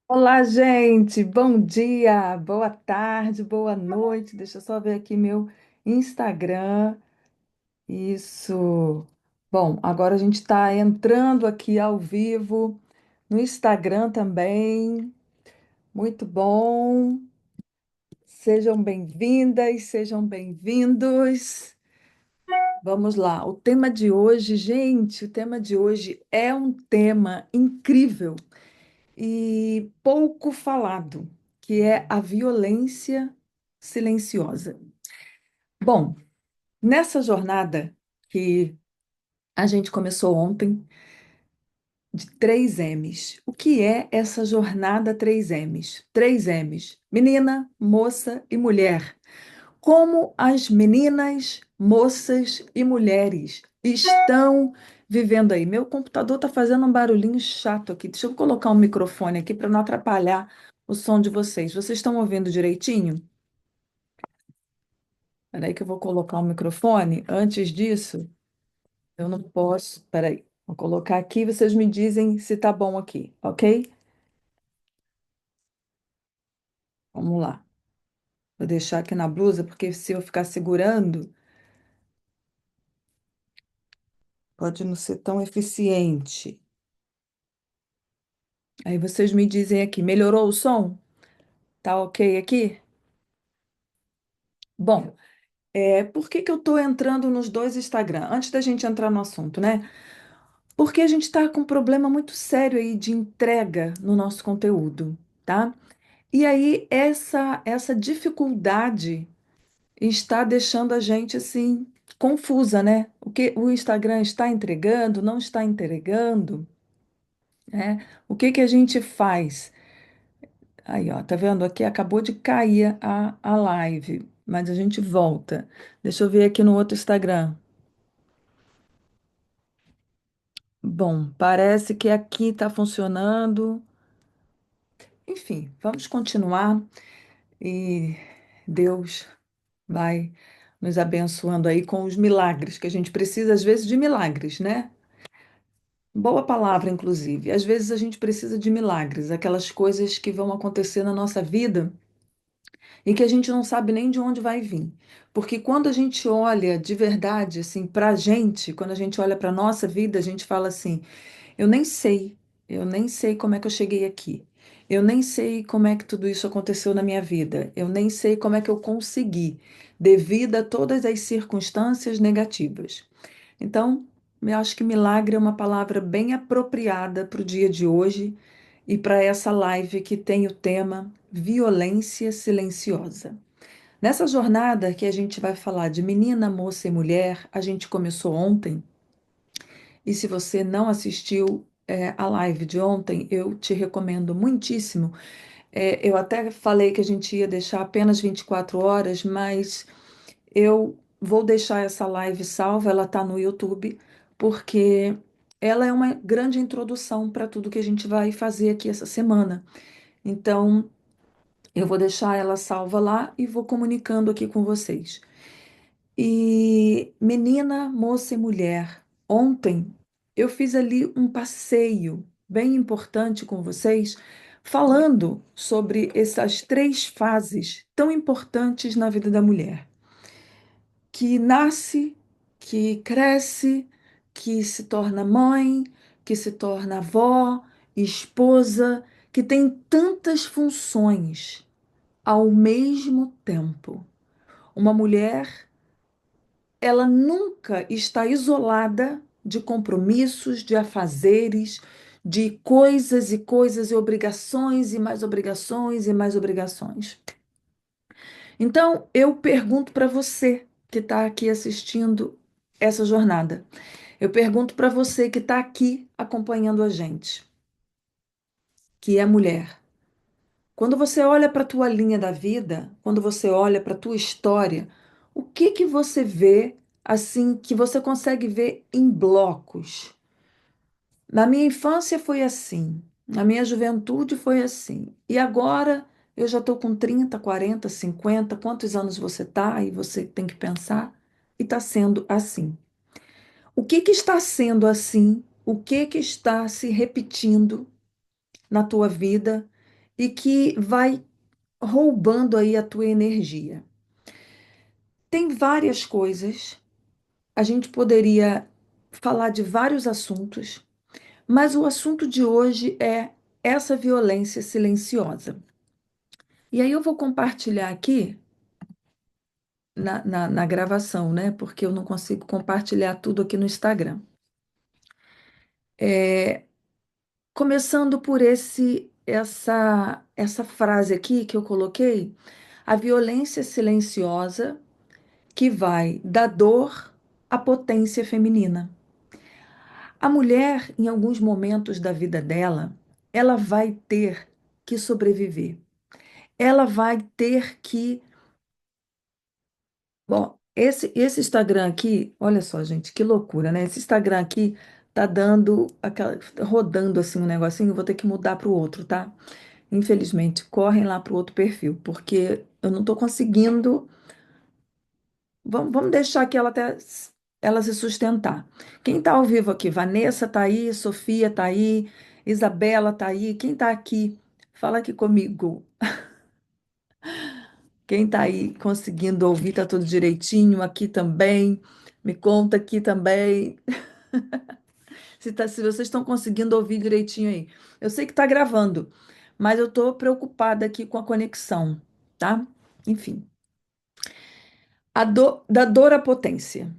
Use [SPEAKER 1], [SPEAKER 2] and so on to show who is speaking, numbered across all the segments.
[SPEAKER 1] Olá, gente. Bom dia, boa tarde, boa noite. Deixa eu só ver aqui meu Instagram. Isso. Bom, agora a gente está entrando aqui ao vivo no Instagram também. Muito bom. Sejam bem-vindas, sejam bem-vindos. Vamos lá. O tema de hoje, gente, o tema de hoje é um tema incrível e pouco falado, que é a violência silenciosa. Bom, nessa jornada que a gente começou ontem, de 3 M's. O que é essa jornada 3 M's? 3 M's: menina, moça e mulher. Como as meninas, moças e mulheres estão vivendo aí? Meu computador está fazendo um barulhinho chato aqui. Deixa eu colocar um microfone aqui para não atrapalhar o som de vocês. Vocês estão ouvindo direitinho? Espera aí que eu vou colocar o microfone. Antes disso, eu não posso. Espera aí. Vou colocar aqui, vocês me dizem se tá bom aqui, ok? Vamos lá. Vou deixar aqui na blusa, porque se eu ficar segurando, pode não ser tão eficiente. Aí vocês me dizem aqui, melhorou o som? Tá ok aqui? Bom, por que que eu tô entrando nos dois Instagram? Antes da gente entrar no assunto, né? Porque a gente está com um problema muito sério aí de entrega no nosso conteúdo, tá? E aí essa dificuldade está deixando a gente assim confusa, né? O que o Instagram está entregando, não está entregando, né? O que que a gente faz? Aí, ó, tá vendo? Aqui acabou de cair a live, mas a gente volta. Deixa eu ver aqui no outro Instagram. Bom, parece que aqui tá funcionando. Enfim, vamos continuar e Deus vai nos abençoando aí com os milagres, que a gente precisa às vezes de milagres, né? Boa palavra, inclusive. Às vezes a gente precisa de milagres, aquelas coisas que vão acontecer na nossa vida e que a gente não sabe nem de onde vai vir. Porque quando a gente olha de verdade, assim, para a gente, quando a gente olha para a nossa vida, a gente fala assim: eu nem sei, eu nem sei como é que eu cheguei aqui. Eu nem sei como é que tudo isso aconteceu na minha vida. Eu nem sei como é que eu consegui, devido a todas as circunstâncias negativas. Então, eu acho que milagre é uma palavra bem apropriada para o dia de hoje e para essa live que tem o tema violência silenciosa. Nessa jornada que a gente vai falar de menina, moça e mulher, a gente começou ontem, e se você não assistiu a live de ontem, eu te recomendo muitíssimo. Eu até falei que a gente ia deixar apenas 24 horas, mas eu vou deixar essa live salva, ela está no YouTube, porque ela é uma grande introdução para tudo que a gente vai fazer aqui essa semana. Então, eu vou deixar ela salva lá e vou comunicando aqui com vocês. E menina, moça e mulher, ontem eu fiz ali um passeio bem importante com vocês, falando sobre essas 3 fases tão importantes na vida da mulher, que nasce, que cresce, que se torna mãe, que se torna avó, esposa, que tem tantas funções ao mesmo tempo. Uma mulher, ela nunca está isolada de compromissos, de afazeres, de coisas e coisas e obrigações e mais obrigações e mais obrigações. Então, eu pergunto para você que está aqui assistindo essa jornada. Eu pergunto para você que está aqui acompanhando a gente, que é mulher. Quando você olha para a tua linha da vida, quando você olha para a tua história, o que que você vê assim que você consegue ver em blocos? Na minha infância foi assim, na minha juventude foi assim. E agora eu já estou com 30, 40, 50, quantos anos você está? Aí você tem que pensar, e está sendo assim. O que que está sendo assim? O que que está se repetindo na tua vida? e que vai roubando aí a tua energia. Tem várias coisas, a gente poderia falar de vários assuntos, mas o assunto de hoje é essa violência silenciosa. E aí eu vou compartilhar aqui na gravação, né? Porque eu não consigo compartilhar tudo aqui no Instagram. Começando por essa frase aqui que eu coloquei, a violência silenciosa que vai da dor à potência feminina. A mulher, em alguns momentos da vida dela, ela vai ter que sobreviver. Ela vai ter que. Bom, esse Instagram aqui, olha só, gente, que loucura, né? Esse Instagram aqui tá dando aquela, rodando assim um negocinho, eu vou ter que mudar para o outro, tá? Infelizmente, correm lá para o outro perfil, porque eu não estou conseguindo. Vamos deixar que ela até ela se sustentar. Quem está ao vivo aqui? Vanessa está aí, Sofia está aí, Isabela está aí. Quem está aqui? Fala aqui comigo. Quem está aí conseguindo ouvir, está tudo direitinho aqui também. Me conta aqui também se vocês estão conseguindo ouvir direitinho aí. Eu sei que está gravando, mas eu estou preocupada aqui com a conexão, tá? Enfim, da dor à potência.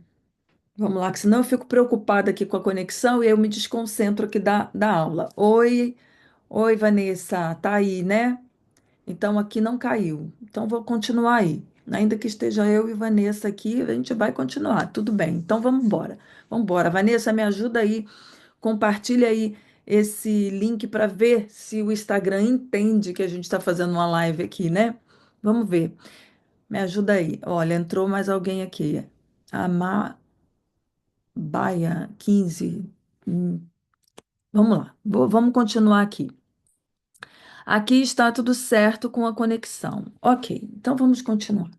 [SPEAKER 1] Vamos lá, que senão eu fico preocupada aqui com a conexão e eu me desconcentro aqui da aula. Oi, Vanessa, tá aí, né? Então aqui não caiu. Então vou continuar aí. Ainda que esteja eu e Vanessa aqui, a gente vai continuar. Tudo bem. Então vamos embora. Vamos embora. Vanessa, me ajuda aí, compartilha aí esse link para ver se o Instagram entende que a gente está fazendo uma live aqui, né? Vamos ver. Me ajuda aí. Olha, entrou mais alguém aqui. A Baia 15. Hum, Vamos lá, vamos continuar aqui. Aqui está tudo certo com a conexão. Ok, então vamos continuar.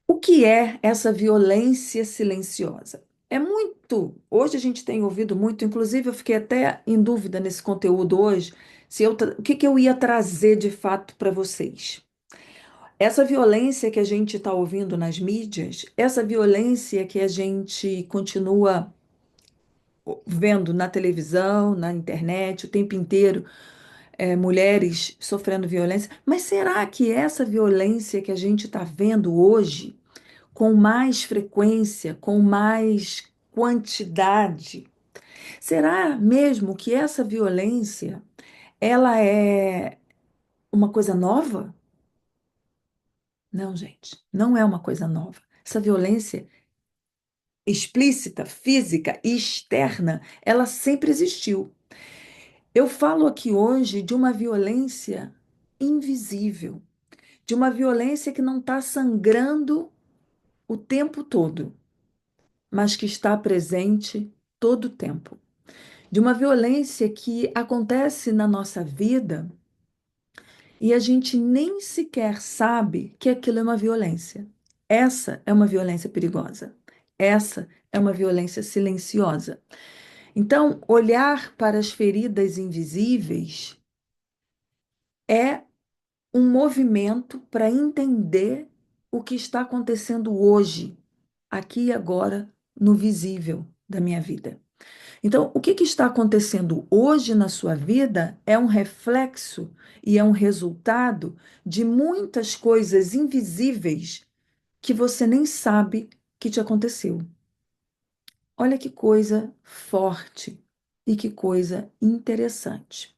[SPEAKER 1] O que é essa violência silenciosa? É muito. Hoje a gente tem ouvido muito, inclusive eu fiquei até em dúvida nesse conteúdo hoje, se o que que eu ia trazer de fato para vocês. Essa violência que a gente está ouvindo nas mídias, essa violência que a gente continua vendo na televisão, na internet, o tempo inteiro, mulheres sofrendo violência. Mas será que essa violência que a gente está vendo hoje, com mais frequência, com mais quantidade, será mesmo que essa violência ela é uma coisa nova? Não, gente, não é uma coisa nova. Essa violência explícita, física e externa, ela sempre existiu. Eu falo aqui hoje de uma violência invisível, de uma violência que não está sangrando o tempo todo, mas que está presente todo o tempo. De uma violência que acontece na nossa vida e a gente nem sequer sabe que aquilo é uma violência. Essa é uma violência perigosa. Essa é uma violência silenciosa. Então, olhar para as feridas invisíveis é um movimento para entender o que está acontecendo hoje, aqui e agora, no visível da minha vida. Então, o que que está acontecendo hoje na sua vida é um reflexo e é um resultado de muitas coisas invisíveis que você nem sabe que te aconteceu. Olha que coisa forte e que coisa interessante.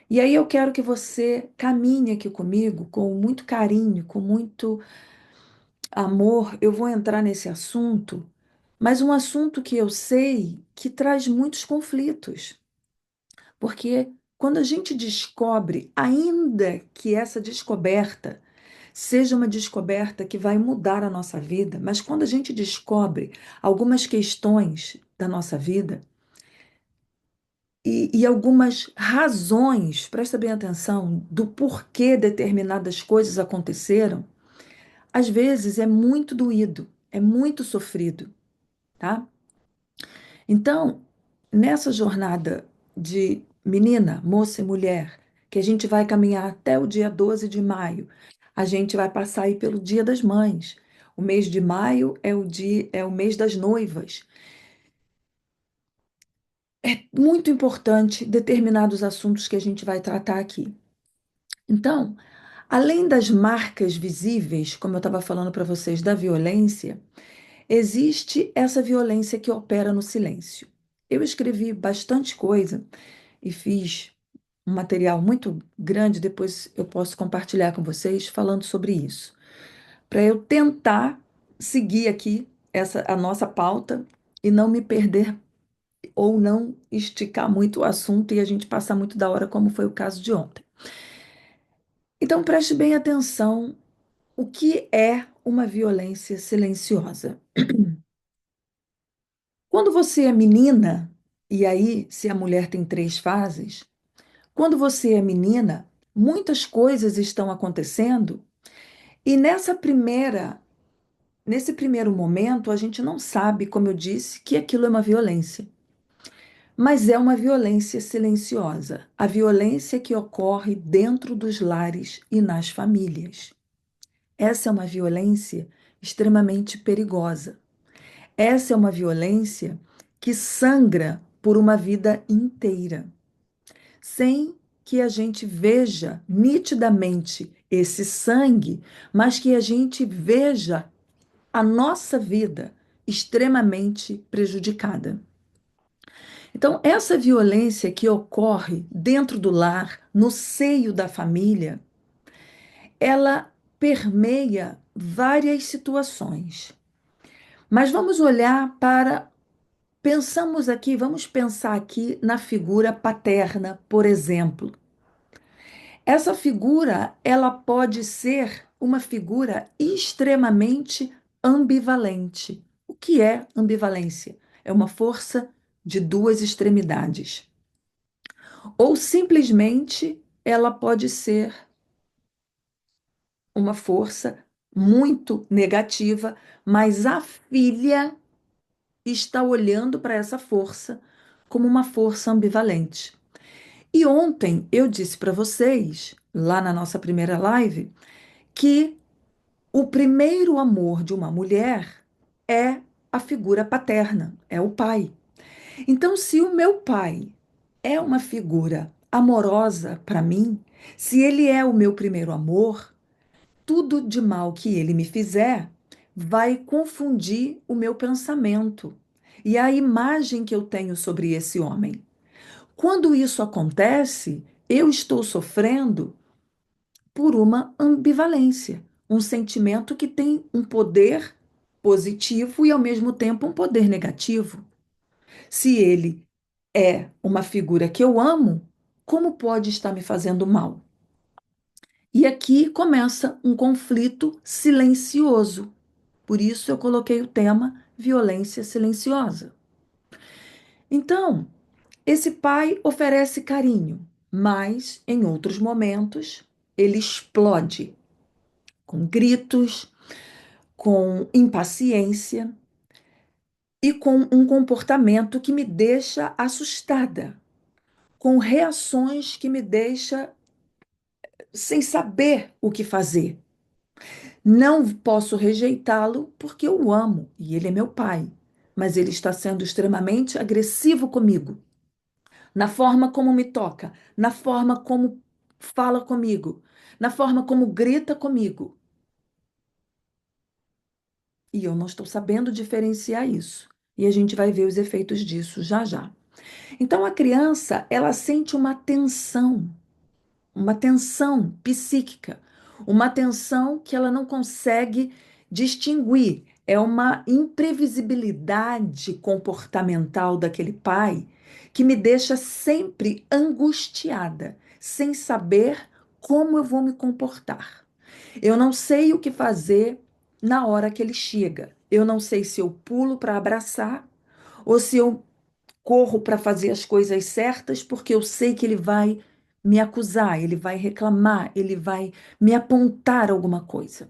[SPEAKER 1] E aí eu quero que você caminhe aqui comigo com muito carinho, com muito amor. Eu vou entrar nesse assunto, mas um assunto que eu sei que traz muitos conflitos, porque quando a gente descobre, ainda que essa descoberta seja uma descoberta que vai mudar a nossa vida, mas quando a gente descobre algumas questões da nossa vida, e algumas razões, presta bem atenção, do porquê determinadas coisas aconteceram, às vezes é muito doído, é muito sofrido, tá? Então, nessa jornada de menina, moça e mulher que a gente vai caminhar até o dia 12 de maio. A gente vai passar aí pelo Dia das Mães. O mês de maio é o mês das noivas. É muito importante determinados assuntos que a gente vai tratar aqui. Então, além das marcas visíveis, como eu estava falando para vocês, da violência, existe essa violência que opera no silêncio. Eu escrevi bastante coisa e fiz um material muito grande, depois eu posso compartilhar com vocês falando sobre isso, para eu tentar seguir aqui a nossa pauta e não me perder ou não esticar muito o assunto e a gente passar muito da hora, como foi o caso de ontem. Então preste bem atenção o que é uma violência silenciosa. Quando você é menina, e aí se a mulher tem três fases, quando você é menina, muitas coisas estão acontecendo e nesse primeiro momento, a gente não sabe, como eu disse, que aquilo é uma violência. Mas é uma violência silenciosa, a violência que ocorre dentro dos lares e nas famílias. Essa é uma violência extremamente perigosa. Essa é uma violência que sangra por uma vida inteira, sem que a gente veja nitidamente esse sangue, mas que a gente veja a nossa vida extremamente prejudicada. Então, essa violência que ocorre dentro do lar, no seio da família, ela permeia várias situações. Mas vamos olhar para. Vamos pensar aqui na figura paterna, por exemplo. Essa figura, ela pode ser uma figura extremamente ambivalente. O que é ambivalência? É uma força de duas extremidades. Ou simplesmente ela pode ser uma força muito negativa, mas a filha está olhando para essa força como uma força ambivalente. E ontem eu disse para vocês, lá na nossa primeira live, que o primeiro amor de uma mulher é a figura paterna, é o pai. Então, se o meu pai é uma figura amorosa para mim, se ele é o meu primeiro amor, tudo de mal que ele me fizer vai confundir o meu pensamento e a imagem que eu tenho sobre esse homem. Quando isso acontece, eu estou sofrendo por uma ambivalência, um sentimento que tem um poder positivo e, ao mesmo tempo, um poder negativo. Se ele é uma figura que eu amo, como pode estar me fazendo mal? E aqui começa um conflito silencioso. Por isso eu coloquei o tema violência silenciosa. Então, esse pai oferece carinho, mas em outros momentos ele explode com gritos, com impaciência e com um comportamento que me deixa assustada, com reações que me deixa sem saber o que fazer. Não posso rejeitá-lo porque eu o amo e ele é meu pai, mas ele está sendo extremamente agressivo comigo, na forma como me toca, na forma como fala comigo, na forma como grita comigo. E eu não estou sabendo diferenciar isso. E a gente vai ver os efeitos disso já já. Então a criança, ela sente uma tensão psíquica, uma tensão que ela não consegue distinguir. É uma imprevisibilidade comportamental daquele pai que me deixa sempre angustiada, sem saber como eu vou me comportar. Eu não sei o que fazer na hora que ele chega. Eu não sei se eu pulo para abraçar ou se eu corro para fazer as coisas certas, porque eu sei que ele vai me acusar, ele vai reclamar, ele vai me apontar alguma coisa.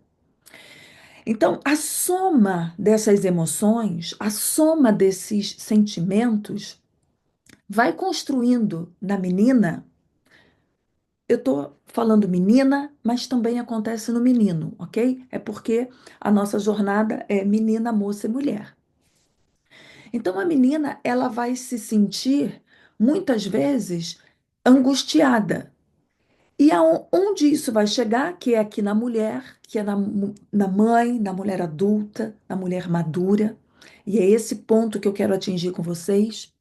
[SPEAKER 1] Então, a soma dessas emoções, a soma desses sentimentos, vai construindo na menina eu estou falando menina, mas também acontece no menino, ok? É porque a nossa jornada é menina, moça e mulher. Então a menina, ela vai se sentir muitas vezes angustiada. E aonde isso vai chegar, que é aqui na mulher, que é na mãe, na mulher adulta, na mulher madura. E é esse ponto que eu quero atingir com vocês.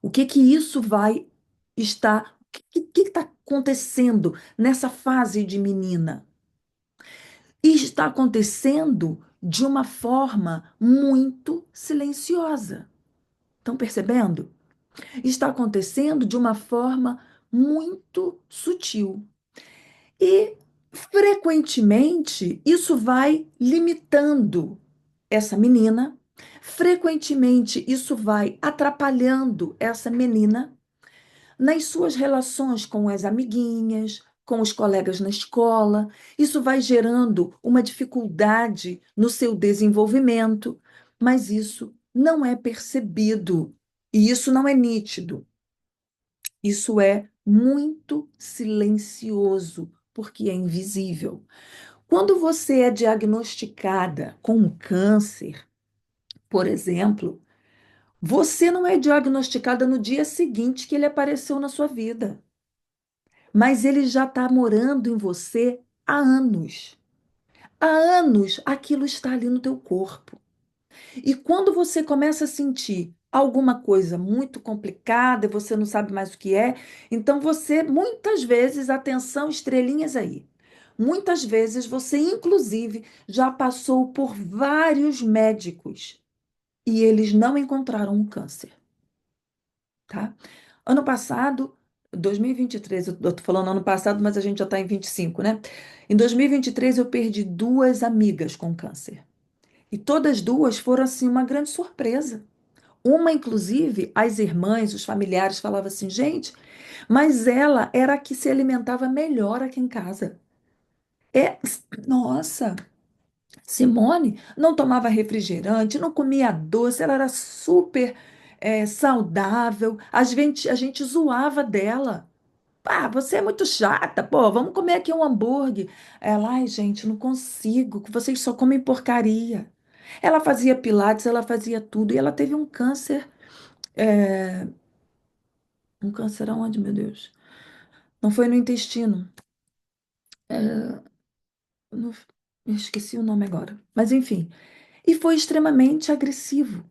[SPEAKER 1] O que que isso vai estar, o que está acontecendo nessa fase de menina? E está acontecendo de uma forma muito silenciosa. Estão percebendo? Está acontecendo de uma forma muito sutil. E frequentemente isso vai limitando essa menina, frequentemente isso vai atrapalhando essa menina nas suas relações com as amiguinhas, com os colegas na escola. Isso vai gerando uma dificuldade no seu desenvolvimento, mas isso não é percebido e isso não é nítido. Isso é muito silencioso, porque é invisível. Quando você é diagnosticada com um câncer, por exemplo, você não é diagnosticada no dia seguinte que ele apareceu na sua vida, mas ele já está morando em você há anos. Há anos aquilo está ali no teu corpo. E quando você começa a sentir alguma coisa muito complicada e você não sabe mais o que é, então você, muitas vezes, atenção, estrelinhas aí. Muitas vezes você, inclusive, já passou por vários médicos e eles não encontraram um câncer, tá? Ano passado, 2023, eu tô falando ano passado, mas a gente já está em 25, né? Em 2023, eu perdi duas amigas com câncer. E todas duas foram, assim, uma grande surpresa. Uma, inclusive, as irmãs, os familiares falavam assim, gente, mas ela era a que se alimentava melhor aqui em casa. É, nossa, Simone não tomava refrigerante, não comia doce, ela era super saudável. A gente zoava dela. Ah, você é muito chata, pô, vamos comer aqui um hambúrguer. Ela, ai, gente, não consigo, que vocês só comem porcaria. Ela fazia pilates, ela fazia tudo, e ela teve um câncer. é, Um câncer aonde, meu Deus? Não foi no intestino. Não- eu esqueci o nome agora. Mas enfim. E foi extremamente agressivo.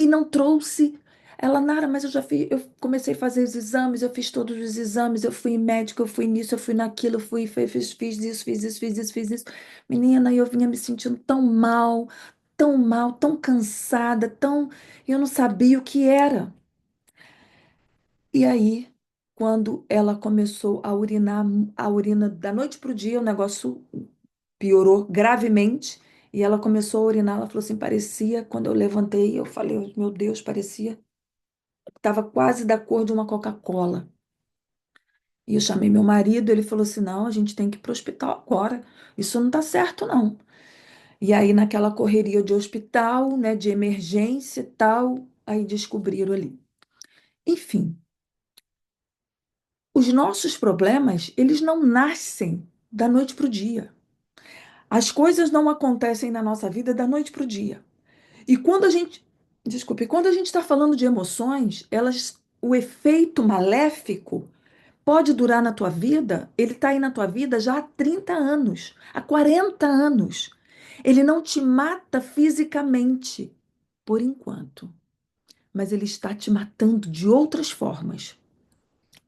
[SPEAKER 1] E não trouxe. Ela, Nara, mas eu já fiz. Eu comecei a fazer os exames, eu fiz todos os exames, eu fui em médico, eu fui nisso, eu fui naquilo, eu fui, fiz isso, fiz isso, fiz isso, fiz isso. Menina, e eu vinha me sentindo tão mal, tão cansada, tão. Eu não sabia o que era. E aí, quando ela começou a urinar, a urina da noite para o dia, o negócio piorou gravemente. E ela começou a urinar. Ela falou assim: parecia, quando eu levantei, eu falei: meu Deus, parecia, estava quase da cor de uma Coca-Cola. E eu chamei meu marido, ele falou assim: não, a gente tem que ir para o hospital agora. Isso não está certo, não. E aí, naquela correria de hospital, né, de emergência e tal, aí descobriram ali. Enfim. Os nossos problemas, eles não nascem da noite para o dia. As coisas não acontecem na nossa vida da noite para o dia. E quando a gente, desculpe, quando a gente está falando de emoções, o efeito maléfico pode durar na tua vida, ele está aí na tua vida já há 30 anos, há 40 anos. Ele não te mata fisicamente, por enquanto, mas ele está te matando de outras formas.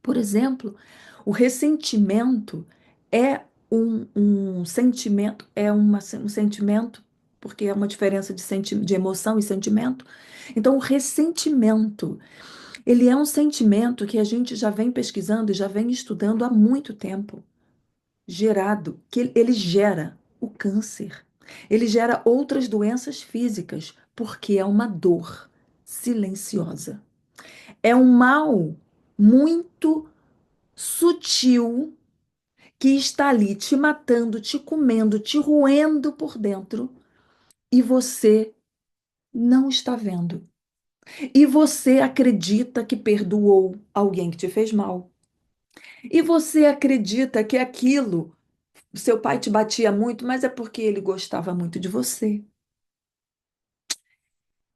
[SPEAKER 1] Por exemplo, o ressentimento é um sentimento, um sentimento, porque é uma diferença de emoção e sentimento. Então, o ressentimento, ele é um sentimento que a gente já vem pesquisando e já vem estudando há muito tempo, gerado, que ele gera o câncer, ele gera outras doenças físicas, porque é uma dor silenciosa. É um mal muito sutil que está ali te matando, te comendo, te roendo por dentro e você não está vendo. E você acredita que perdoou alguém que te fez mal. E você acredita que aquilo, seu pai te batia muito, mas é porque ele gostava muito de você.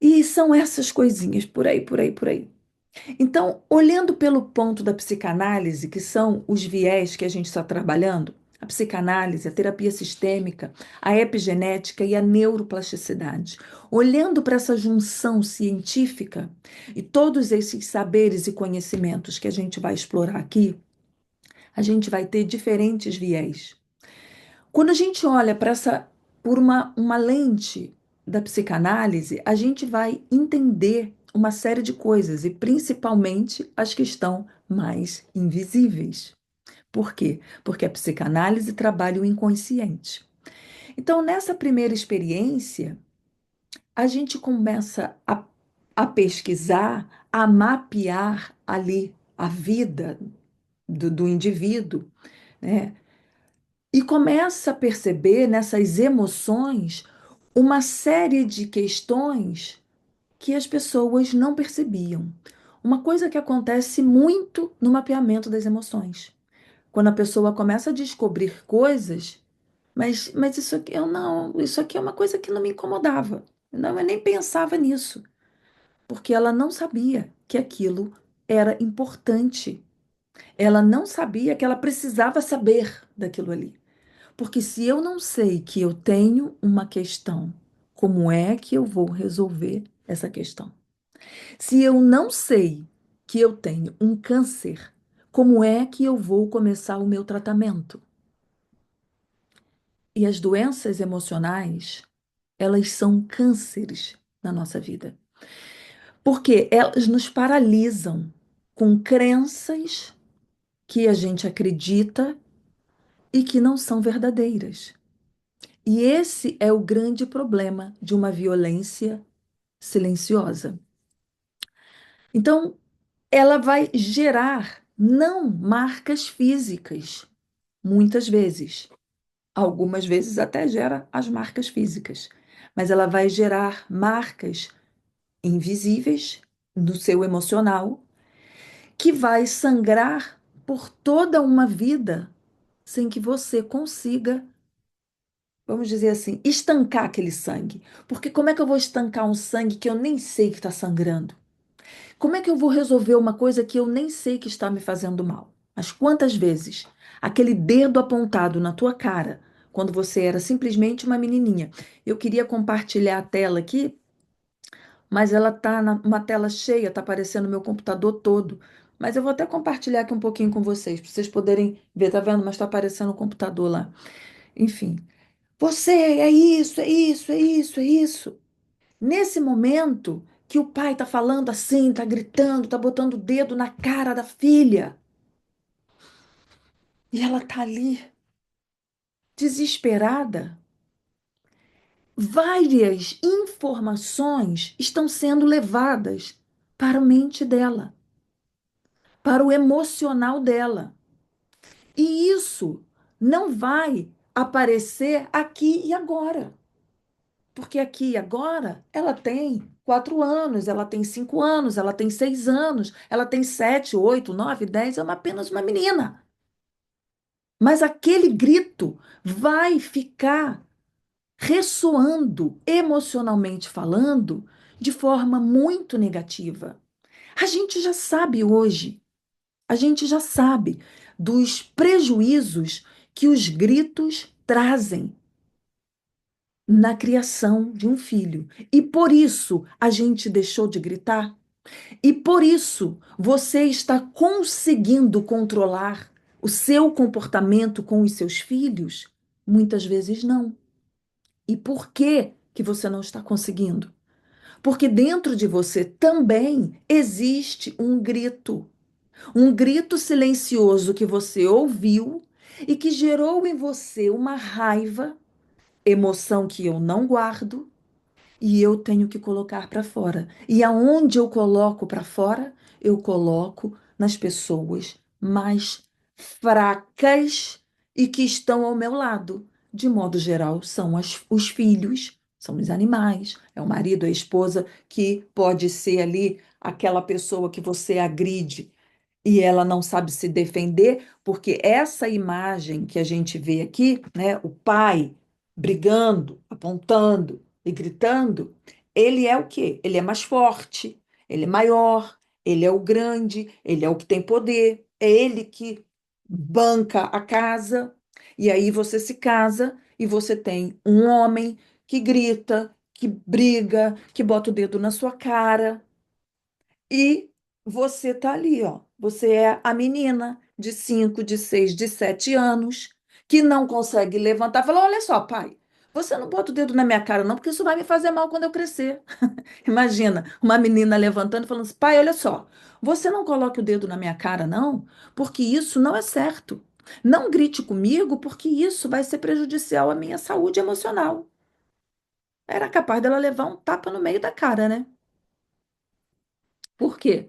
[SPEAKER 1] E são essas coisinhas por aí, por aí, por aí. Então, olhando pelo ponto da psicanálise, que são os viés que a gente está trabalhando, a psicanálise, a terapia sistêmica, a epigenética e a neuroplasticidade. Olhando para essa junção científica e todos esses saberes e conhecimentos que a gente vai explorar aqui, a gente vai ter diferentes viés. Quando a gente olha para essa por uma lente da psicanálise, a gente vai entender uma série de coisas e principalmente as que estão mais invisíveis. Por quê? Porque a psicanálise trabalha o inconsciente. Então, nessa primeira experiência, a gente começa a pesquisar, a mapear ali a vida do indivíduo, né? E começa a perceber nessas emoções uma série de questões que as pessoas não percebiam. Uma coisa que acontece muito no mapeamento das emoções. Quando a pessoa começa a descobrir coisas, mas isso aqui eu não, isso aqui é uma coisa que não me incomodava. Não, eu nem pensava nisso, porque ela não sabia que aquilo era importante. Ela não sabia que ela precisava saber daquilo ali. Porque se eu não sei que eu tenho uma questão, como é que eu vou resolver essa questão? Se eu não sei que eu tenho um câncer, como é que eu vou começar o meu tratamento? E as doenças emocionais, elas são cânceres na nossa vida, porque elas nos paralisam com crenças que a gente acredita e que não são verdadeiras. E esse é o grande problema de uma violência silenciosa. Então, ela vai gerar não marcas físicas, muitas vezes. Algumas vezes até gera as marcas físicas, mas ela vai gerar marcas invisíveis no seu emocional, que vai sangrar por toda uma vida sem que você consiga, vamos dizer assim, estancar aquele sangue. Porque como é que eu vou estancar um sangue que eu nem sei que está sangrando? Como é que eu vou resolver uma coisa que eu nem sei que está me fazendo mal? Mas quantas vezes aquele dedo apontado na tua cara, quando você era simplesmente uma menininha? Eu queria compartilhar a tela aqui, mas ela tá uma tela cheia, tá aparecendo o meu computador todo. Mas eu vou até compartilhar aqui um pouquinho com vocês, para vocês poderem ver, tá vendo? Mas tá aparecendo o computador lá. Enfim, você é isso, é isso, é isso, é isso. Nesse momento que o pai tá falando assim, tá gritando, tá botando o dedo na cara da filha, e ela tá ali, desesperada, várias informações estão sendo levadas para a mente dela, para o emocional dela. E isso não vai aparecer aqui e agora. Porque aqui e agora ela tem 4 anos, ela tem 5 anos, ela tem 6 anos, ela tem 7, 8, 9, 10, é apenas uma menina. Mas aquele grito vai ficar ressoando, emocionalmente falando, de forma muito negativa. A gente já sabe hoje, a gente já sabe dos prejuízos que os gritos trazem na criação de um filho. E por isso a gente deixou de gritar. E por isso você está conseguindo controlar o seu comportamento com os seus filhos? Muitas vezes não. E por que que você não está conseguindo? Porque dentro de você também existe um grito silencioso que você ouviu e que gerou em você uma raiva, emoção que eu não guardo, e eu tenho que colocar para fora. E aonde eu coloco para fora, eu coloco nas pessoas mais fracas e que estão ao meu lado. De modo geral, são os filhos, são os animais, é o marido, é a esposa, que pode ser ali aquela pessoa que você agride. e ela não sabe se defender, porque essa imagem que a gente vê aqui, né, o pai brigando, apontando e gritando, ele é o quê? Ele é mais forte, ele é maior, ele é o grande, ele é o que tem poder, é ele que banca a casa. E aí você se casa e você tem um homem que grita, que briga, que bota o dedo na sua cara. E você tá ali, ó. Você é a menina de 5, de 6, de 7 anos que não consegue levantar. Fala, olha só, pai, você não bota o dedo na minha cara, não, porque isso vai me fazer mal quando eu crescer. Imagina, uma menina levantando e falando assim, pai, olha só, você não coloque o dedo na minha cara, não, porque isso não é certo. Não grite comigo, porque isso vai ser prejudicial à minha saúde emocional. Era capaz dela levar um tapa no meio da cara, né? Por quê?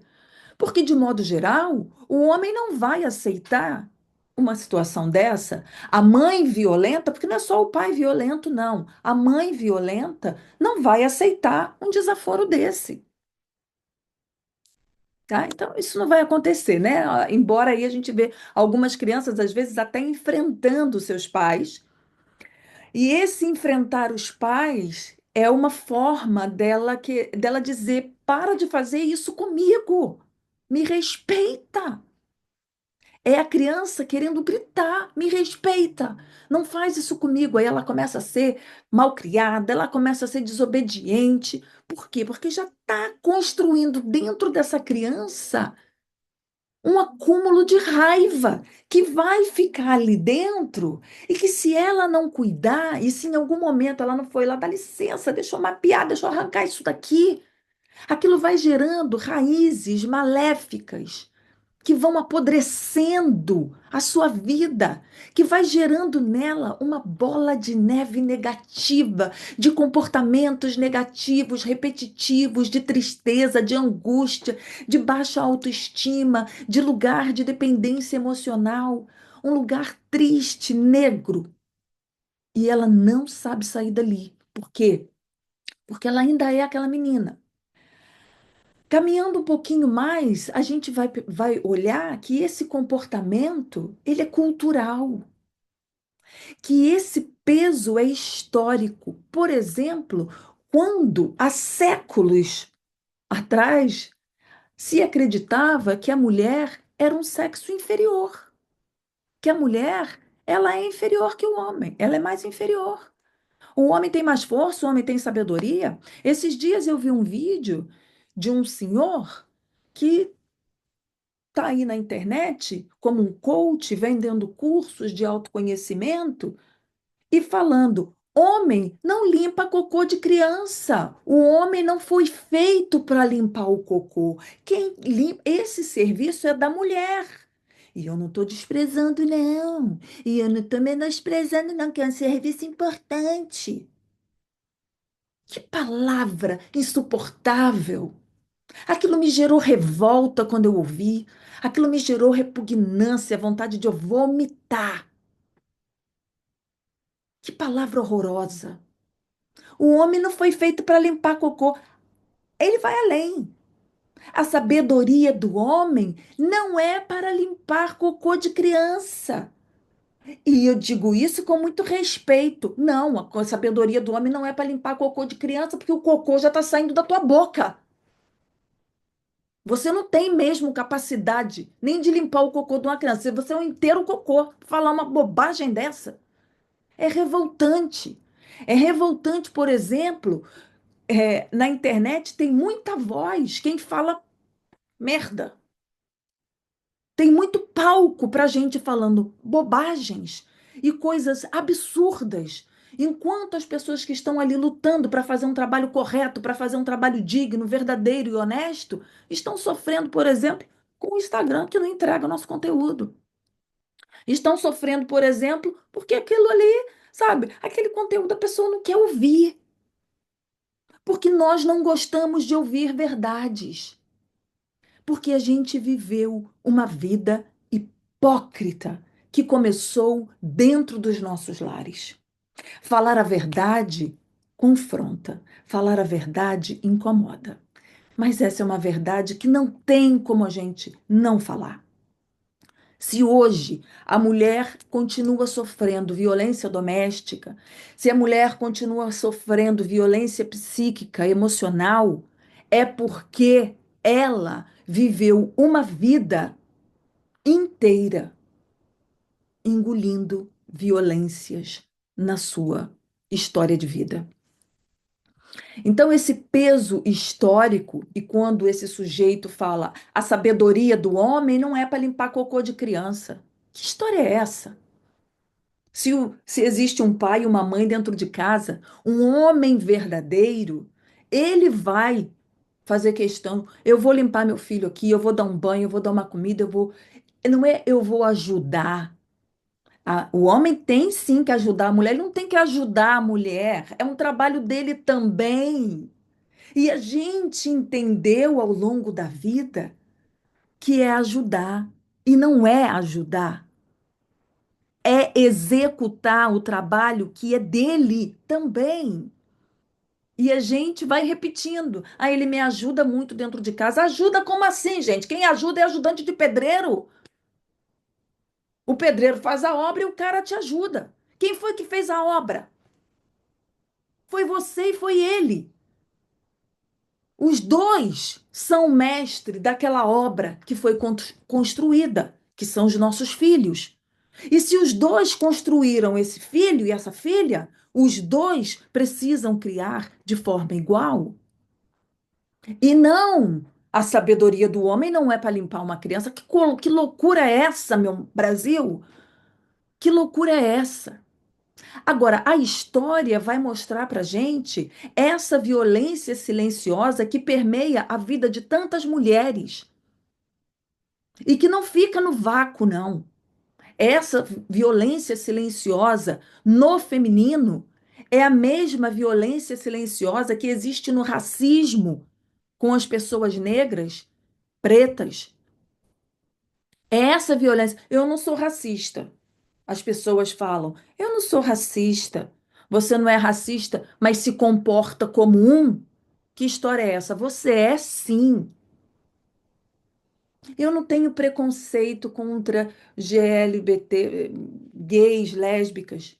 [SPEAKER 1] Porque, de modo geral, o homem não vai aceitar uma situação dessa. A mãe violenta, porque não é só o pai violento, não. A mãe violenta não vai aceitar um desaforo desse. Tá? Então, isso não vai acontecer, né? Embora aí a gente vê algumas crianças, às vezes, até enfrentando seus pais. E esse enfrentar os pais é uma forma dela dizer: para de fazer isso comigo, me respeita. É a criança querendo gritar, me respeita, não faz isso comigo. Aí ela começa a ser malcriada, ela começa a ser desobediente. Por quê? Porque já está construindo dentro dessa criança um acúmulo de raiva que vai ficar ali dentro e que se ela não cuidar, e se em algum momento ela não foi lá, dá licença, deixa eu mapear, deixa eu arrancar isso daqui, aquilo vai gerando raízes maléficas que vão apodrecendo a sua vida, que vai gerando nela uma bola de neve negativa, de comportamentos negativos, repetitivos, de tristeza, de angústia, de baixa autoestima, de lugar de dependência emocional, um lugar triste, negro. E ela não sabe sair dali. Por quê? Porque ela ainda é aquela menina. Caminhando um pouquinho mais, a gente vai olhar que esse comportamento, ele é cultural, que esse peso é histórico. Por exemplo, quando há séculos atrás se acreditava que a mulher era um sexo inferior, que a mulher, ela é inferior que o homem, ela é mais inferior. O homem tem mais força, o homem tem sabedoria. Esses dias eu vi um vídeo de um senhor que está aí na internet como um coach, vendendo cursos de autoconhecimento e falando: homem não limpa cocô de criança. O homem não foi feito para limpar o cocô. Quem limpa esse serviço é da mulher. E eu não estou desprezando, não. E eu não estou menosprezando, não, que é um serviço importante. Que palavra insuportável! Aquilo me gerou revolta quando eu ouvi. Aquilo me gerou repugnância, vontade de eu vomitar. Que palavra horrorosa. O homem não foi feito para limpar cocô. Ele vai além. A sabedoria do homem não é para limpar cocô de criança. E eu digo isso com muito respeito. Não, a sabedoria do homem não é para limpar cocô de criança, porque o cocô já está saindo da tua boca. Você não tem mesmo capacidade nem de limpar o cocô de uma criança. Você é um inteiro cocô. Falar uma bobagem dessa é revoltante. É revoltante, por exemplo, na internet tem muita voz, quem fala merda. Tem muito palco para gente falando bobagens e coisas absurdas. Enquanto as pessoas que estão ali lutando para fazer um trabalho correto, para fazer um trabalho digno, verdadeiro e honesto, estão sofrendo, por exemplo, com o Instagram que não entrega o nosso conteúdo. Estão sofrendo, por exemplo, porque aquilo ali, sabe, aquele conteúdo a pessoa não quer ouvir, porque nós não gostamos de ouvir verdades. Porque a gente viveu uma vida hipócrita que começou dentro dos nossos lares. Falar a verdade confronta, falar a verdade incomoda. Mas essa é uma verdade que não tem como a gente não falar. Se hoje a mulher continua sofrendo violência doméstica, se a mulher continua sofrendo violência psíquica, emocional, é porque ela viveu uma vida inteira engolindo violências na sua história de vida. Então, esse peso histórico, e quando esse sujeito fala a sabedoria do homem não é para limpar cocô de criança. Que história é essa? Se existe um pai e uma mãe dentro de casa, um homem verdadeiro, ele vai fazer questão. Eu vou limpar meu filho aqui, eu vou dar um banho, eu vou dar uma comida, eu vou. Não é eu vou ajudar. O homem tem sim que ajudar a mulher, ele não tem que ajudar a mulher, é um trabalho dele também. E a gente entendeu ao longo da vida que é ajudar, e não é ajudar, é executar o trabalho que é dele também. E a gente vai repetindo. Ah, ele me ajuda muito dentro de casa. Ajuda como assim, gente? Quem ajuda é ajudante de pedreiro. O pedreiro faz a obra e o cara te ajuda. Quem foi que fez a obra? Foi você e foi ele. Os dois são mestre daquela obra que foi construída, que são os nossos filhos. E se os dois construíram esse filho e essa filha, os dois precisam criar de forma igual. E não, a sabedoria do homem não é para limpar uma criança. Que loucura é essa, meu Brasil? Que loucura é essa? Agora, a história vai mostrar para gente essa violência silenciosa que permeia a vida de tantas mulheres e que não fica no vácuo, não. Essa violência silenciosa no feminino é a mesma violência silenciosa que existe no racismo com as pessoas negras, pretas. É essa violência. Eu não sou racista. As pessoas falam: eu não sou racista. Você não é racista, mas se comporta como um? Que história é essa? Você é sim. Eu não tenho preconceito contra GLBT, gays, lésbicas,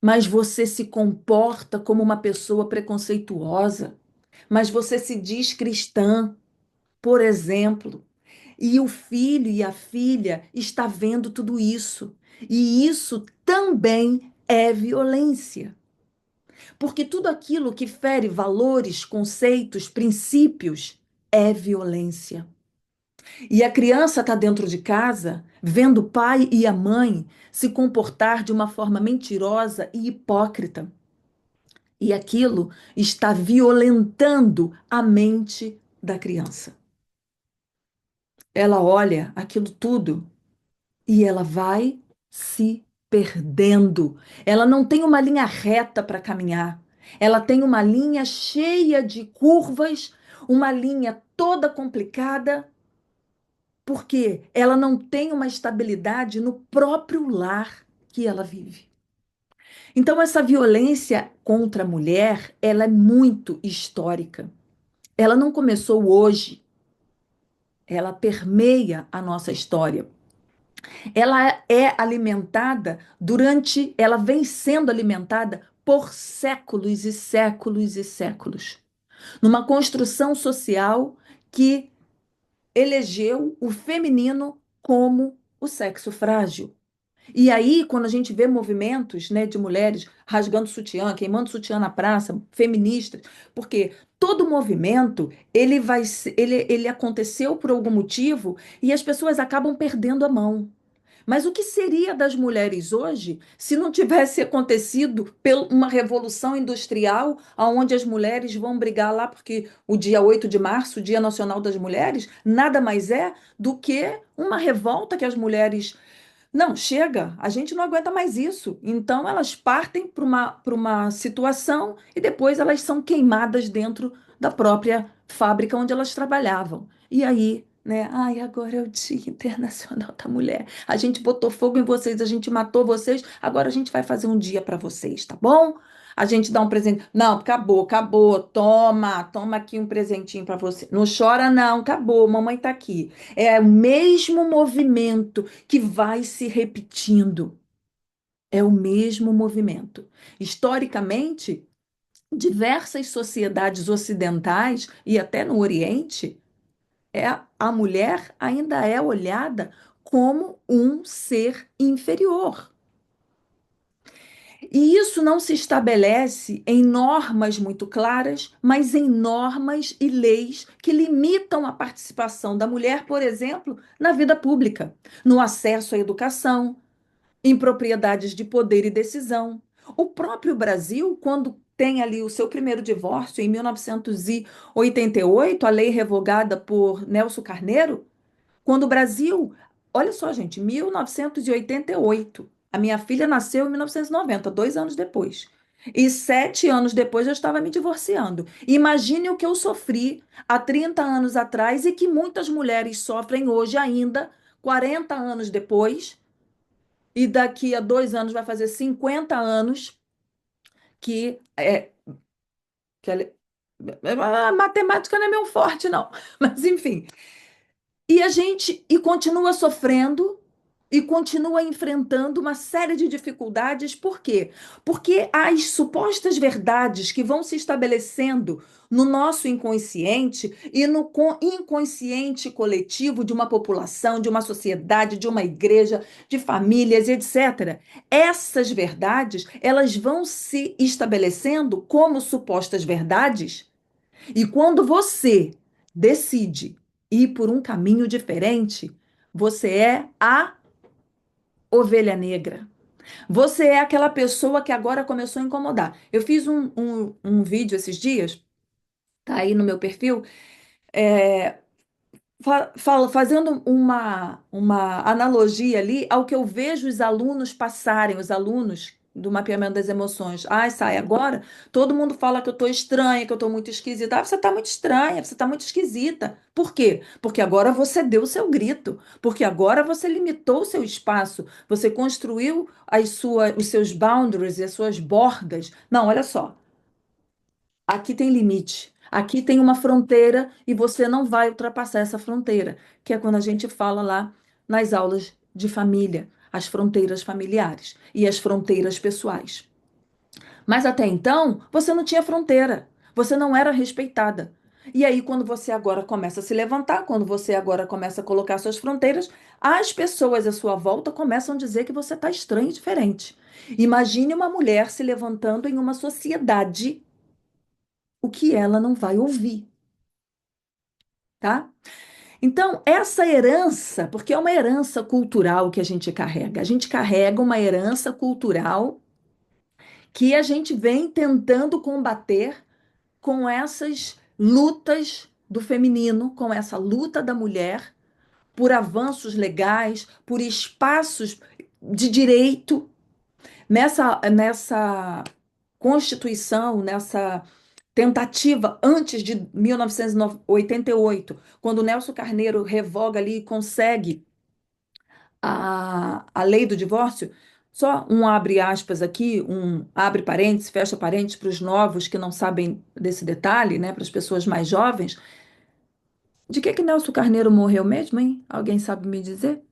[SPEAKER 1] mas você se comporta como uma pessoa preconceituosa. Mas você se diz cristã, por exemplo. E o filho e a filha está vendo tudo isso. E isso também é violência. Porque tudo aquilo que fere valores, conceitos, princípios é violência. E a criança está dentro de casa, vendo o pai e a mãe se comportar de uma forma mentirosa e hipócrita. E aquilo está violentando a mente da criança. Ela olha aquilo tudo e ela vai se perdendo. Ela não tem uma linha reta para caminhar. Ela tem uma linha cheia de curvas, uma linha toda complicada, porque ela não tem uma estabilidade no próprio lar que ela vive. Então essa violência contra a mulher, ela é muito histórica. Ela não começou hoje, ela permeia a nossa história. Ela é alimentada ela vem sendo alimentada por séculos e séculos e séculos, numa construção social que elegeu o feminino como o sexo frágil. E aí, quando a gente vê movimentos, né, de mulheres rasgando sutiã, queimando sutiã na praça, feministas, porque todo movimento ele aconteceu por algum motivo e as pessoas acabam perdendo a mão. Mas o que seria das mulheres hoje se não tivesse acontecido uma revolução industrial, onde as mulheres vão brigar lá, porque o dia 8 de março, o Dia Nacional das Mulheres, nada mais é do que uma revolta que as mulheres. Não, chega, a gente não aguenta mais isso. Então elas partem para uma situação e depois elas são queimadas dentro da própria fábrica onde elas trabalhavam. E aí, né? Ai, agora é o Dia Internacional da Mulher. A gente botou fogo em vocês, a gente matou vocês, agora a gente vai fazer um dia para vocês, tá bom? A gente dá um presente. Não, acabou, acabou. Toma, toma aqui um presentinho para você. Não chora, não, acabou. Mamãe tá aqui. É o mesmo movimento que vai se repetindo. É o mesmo movimento. Historicamente, diversas sociedades ocidentais e até no Oriente, a mulher ainda é olhada como um ser inferior. E isso não se estabelece em normas muito claras, mas em normas e leis que limitam a participação da mulher, por exemplo, na vida pública, no acesso à educação, em propriedades de poder e decisão. O próprio Brasil, quando tem ali o seu primeiro divórcio, em 1988, a lei revogada por Nelson Carneiro, quando o Brasil, olha só, gente, 1988. A minha filha nasceu em 1990, 2 anos depois. E 7 anos depois eu estava me divorciando. Imagine o que eu sofri há 30 anos atrás e que muitas mulheres sofrem hoje ainda, 40 anos depois, e daqui a 2 anos vai fazer 50 anos que, a matemática não é meu forte, não. Mas enfim, e continua sofrendo e continua enfrentando uma série de dificuldades. Por quê? Porque as supostas verdades que vão se estabelecendo no nosso inconsciente e no inconsciente coletivo de uma população, de uma sociedade, de uma igreja, de famílias, etc. Essas verdades, elas vão se estabelecendo como supostas verdades e quando você decide ir por um caminho diferente, você é a ovelha negra. Você é aquela pessoa que agora começou a incomodar. Eu fiz um vídeo esses dias, tá aí no meu perfil, fazendo uma analogia ali ao que eu vejo os alunos passarem, os alunos do mapeamento das emoções. Ai, sai agora, todo mundo fala que eu tô estranha, que eu tô muito esquisita. Ah, você tá muito estranha, você tá muito esquisita. Por quê? Porque agora você deu o seu grito, porque agora você limitou o seu espaço, você construiu os seus boundaries e as suas bordas. Não, olha só. Aqui tem limite. Aqui tem uma fronteira e você não vai ultrapassar essa fronteira, que é quando a gente fala lá nas aulas de família, as fronteiras familiares e as fronteiras pessoais. Mas até então, você não tinha fronteira, você não era respeitada. E aí, quando você agora começa a se levantar, quando você agora começa a colocar suas fronteiras, as pessoas à sua volta começam a dizer que você está estranho e diferente. Imagine uma mulher se levantando em uma sociedade, o que ela não vai ouvir, tá? Então, essa herança, porque é uma herança cultural que a gente carrega uma herança cultural que a gente vem tentando combater com essas lutas do feminino, com essa luta da mulher por avanços legais, por espaços de direito nessa Constituição, nessa tentativa antes de 1988, quando Nelson Carneiro revoga ali e consegue a lei do divórcio, só um abre aspas aqui, um abre parênteses, fecha parênteses para os novos que não sabem desse detalhe, né, para as pessoas mais jovens. De que Nelson Carneiro morreu mesmo, hein? Alguém sabe me dizer?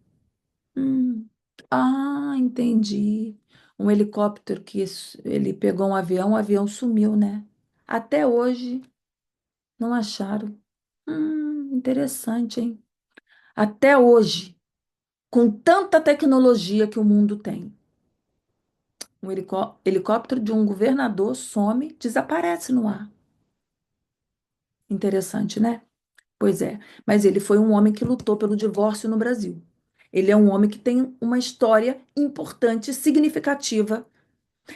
[SPEAKER 1] Hum. Ah, entendi. Um helicóptero ele pegou um avião sumiu, né? Até hoje não acharam. Interessante, hein? Até hoje, com tanta tecnologia que o mundo tem, um helicóptero de um governador some, desaparece no ar. Interessante, né? Pois é, mas ele foi um homem que lutou pelo divórcio no Brasil. Ele é um homem que tem uma história importante, significativa,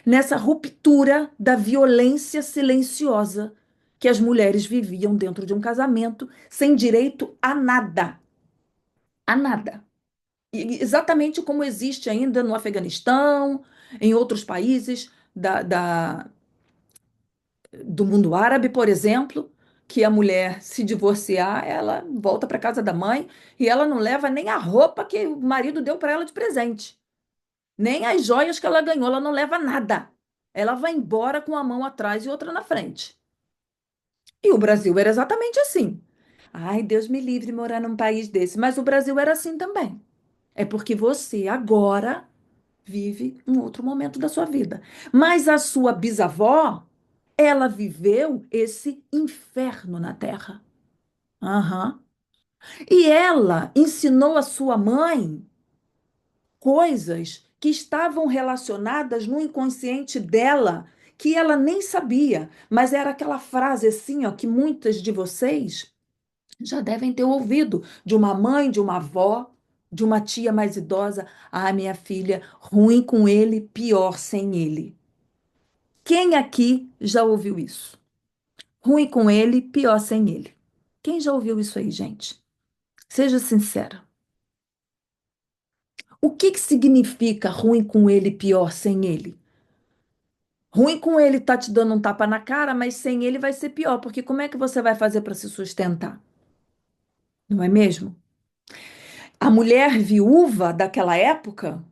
[SPEAKER 1] nessa ruptura da violência silenciosa que as mulheres viviam dentro de um casamento, sem direito a nada. A nada. Exatamente como existe ainda no Afeganistão, em outros países do mundo árabe, por exemplo, que a mulher se divorciar, ela volta para casa da mãe e ela não leva nem a roupa que o marido deu para ela de presente, nem as joias que ela ganhou, ela não leva nada. ela vai embora com a mão atrás e outra na frente. E o Brasil era exatamente assim. Ai, Deus me livre de morar num país desse, mas o Brasil era assim também. É porque você agora vive um outro momento da sua vida. Mas a sua bisavó, ela viveu esse inferno na Terra. Aham. E ela ensinou a sua mãe coisas que estavam relacionadas no inconsciente dela, que ela nem sabia, mas era aquela frase assim, ó, que muitas de vocês já devem ter ouvido de uma mãe, de uma avó, de uma tia mais idosa. Ah, minha filha, ruim com ele, pior sem ele. Quem aqui já ouviu isso? Ruim com ele, pior sem ele. Quem já ouviu isso aí, gente? Seja sincera. O que que significa ruim com ele, pior sem ele? Ruim com ele tá te dando um tapa na cara, mas sem ele vai ser pior, porque como é que você vai fazer para se sustentar? Não é mesmo? A mulher viúva daquela época,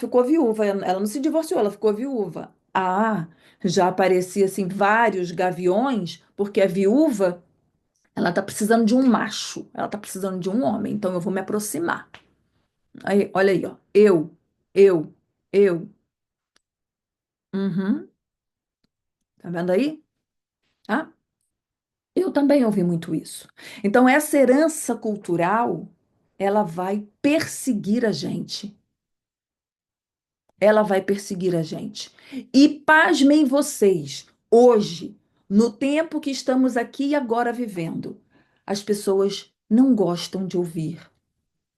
[SPEAKER 1] ficou viúva, ela não se divorciou, ela ficou viúva. Ah, já aparecia assim vários gaviões, porque a viúva, ela tá precisando de um macho, ela tá precisando de um homem, então eu vou me aproximar. Aí, olha aí, ó, eu, eu. Uhum, tá vendo aí? Ah, eu também ouvi muito isso. Então, essa herança cultural, ela vai perseguir a gente. Ela vai perseguir a gente. E pasmem vocês, hoje, no tempo que estamos aqui e agora vivendo, as pessoas não gostam de ouvir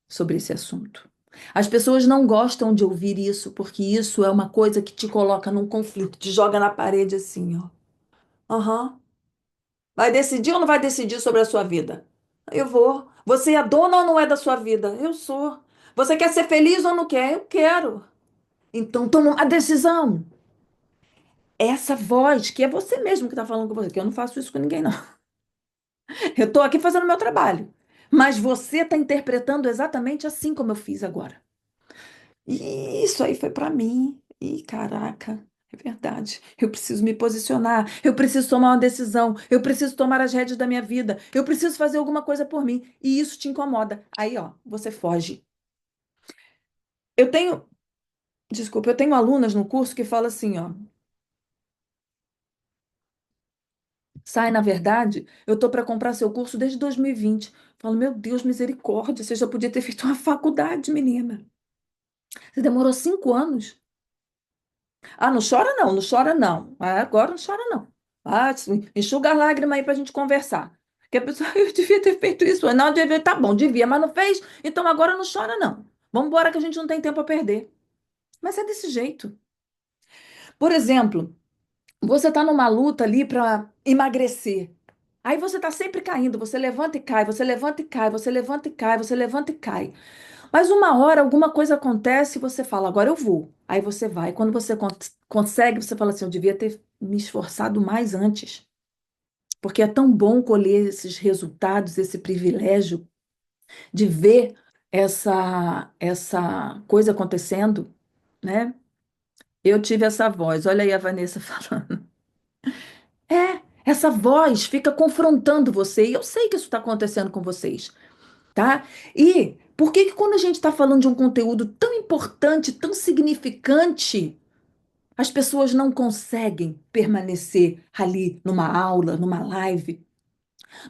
[SPEAKER 1] sobre esse assunto. As pessoas não gostam de ouvir isso, porque isso é uma coisa que te coloca num conflito, te joga na parede assim, ó. Aham. Vai decidir ou não vai decidir sobre a sua vida? Eu vou. Você é dona ou não é da sua vida? Eu sou. Você quer ser feliz ou não quer? Eu quero. Então toma uma decisão. Essa voz, que é você mesmo que está falando com você, que eu não faço isso com ninguém, não. Eu estou aqui fazendo o meu trabalho. Mas você está interpretando exatamente assim como eu fiz agora. E isso aí foi para mim. E caraca, é verdade. Eu preciso me posicionar, eu preciso tomar uma decisão, eu preciso tomar as rédeas da minha vida, eu preciso fazer alguma coisa por mim. E isso te incomoda. Aí, ó, você foge. Eu tenho, desculpa, eu tenho alunas no curso que falam assim, ó, sai, na verdade, eu tô para comprar seu curso desde 2020. Falo, meu Deus, misericórdia, você já podia ter feito uma faculdade, menina. Você demorou 5 anos. Ah, não chora não, não chora não. Ah, agora não chora não. Ah, enxuga a lágrima aí pra gente conversar. Que a pessoa, eu devia ter feito isso. Não, devia, tá bom, devia, mas não fez. Então agora não chora não. Vamos embora que a gente não tem tempo a perder. Mas é desse jeito. Por exemplo, você tá numa luta ali para emagrecer. Aí você tá sempre caindo, você levanta e cai, você levanta e cai, você levanta e cai, você levanta e cai. Mas uma hora alguma coisa acontece e você fala, agora eu vou. Aí você vai. Quando você consegue, você fala assim, eu devia ter me esforçado mais antes. Porque é tão bom colher esses resultados, esse privilégio de ver essa coisa acontecendo, né? Eu tive essa voz. Olha aí a Vanessa falando. É, essa voz fica confrontando você. E eu sei que isso está acontecendo com vocês, tá? E por que que quando a gente está falando de um conteúdo tão importante, tão significante, as pessoas não conseguem permanecer ali numa aula, numa live,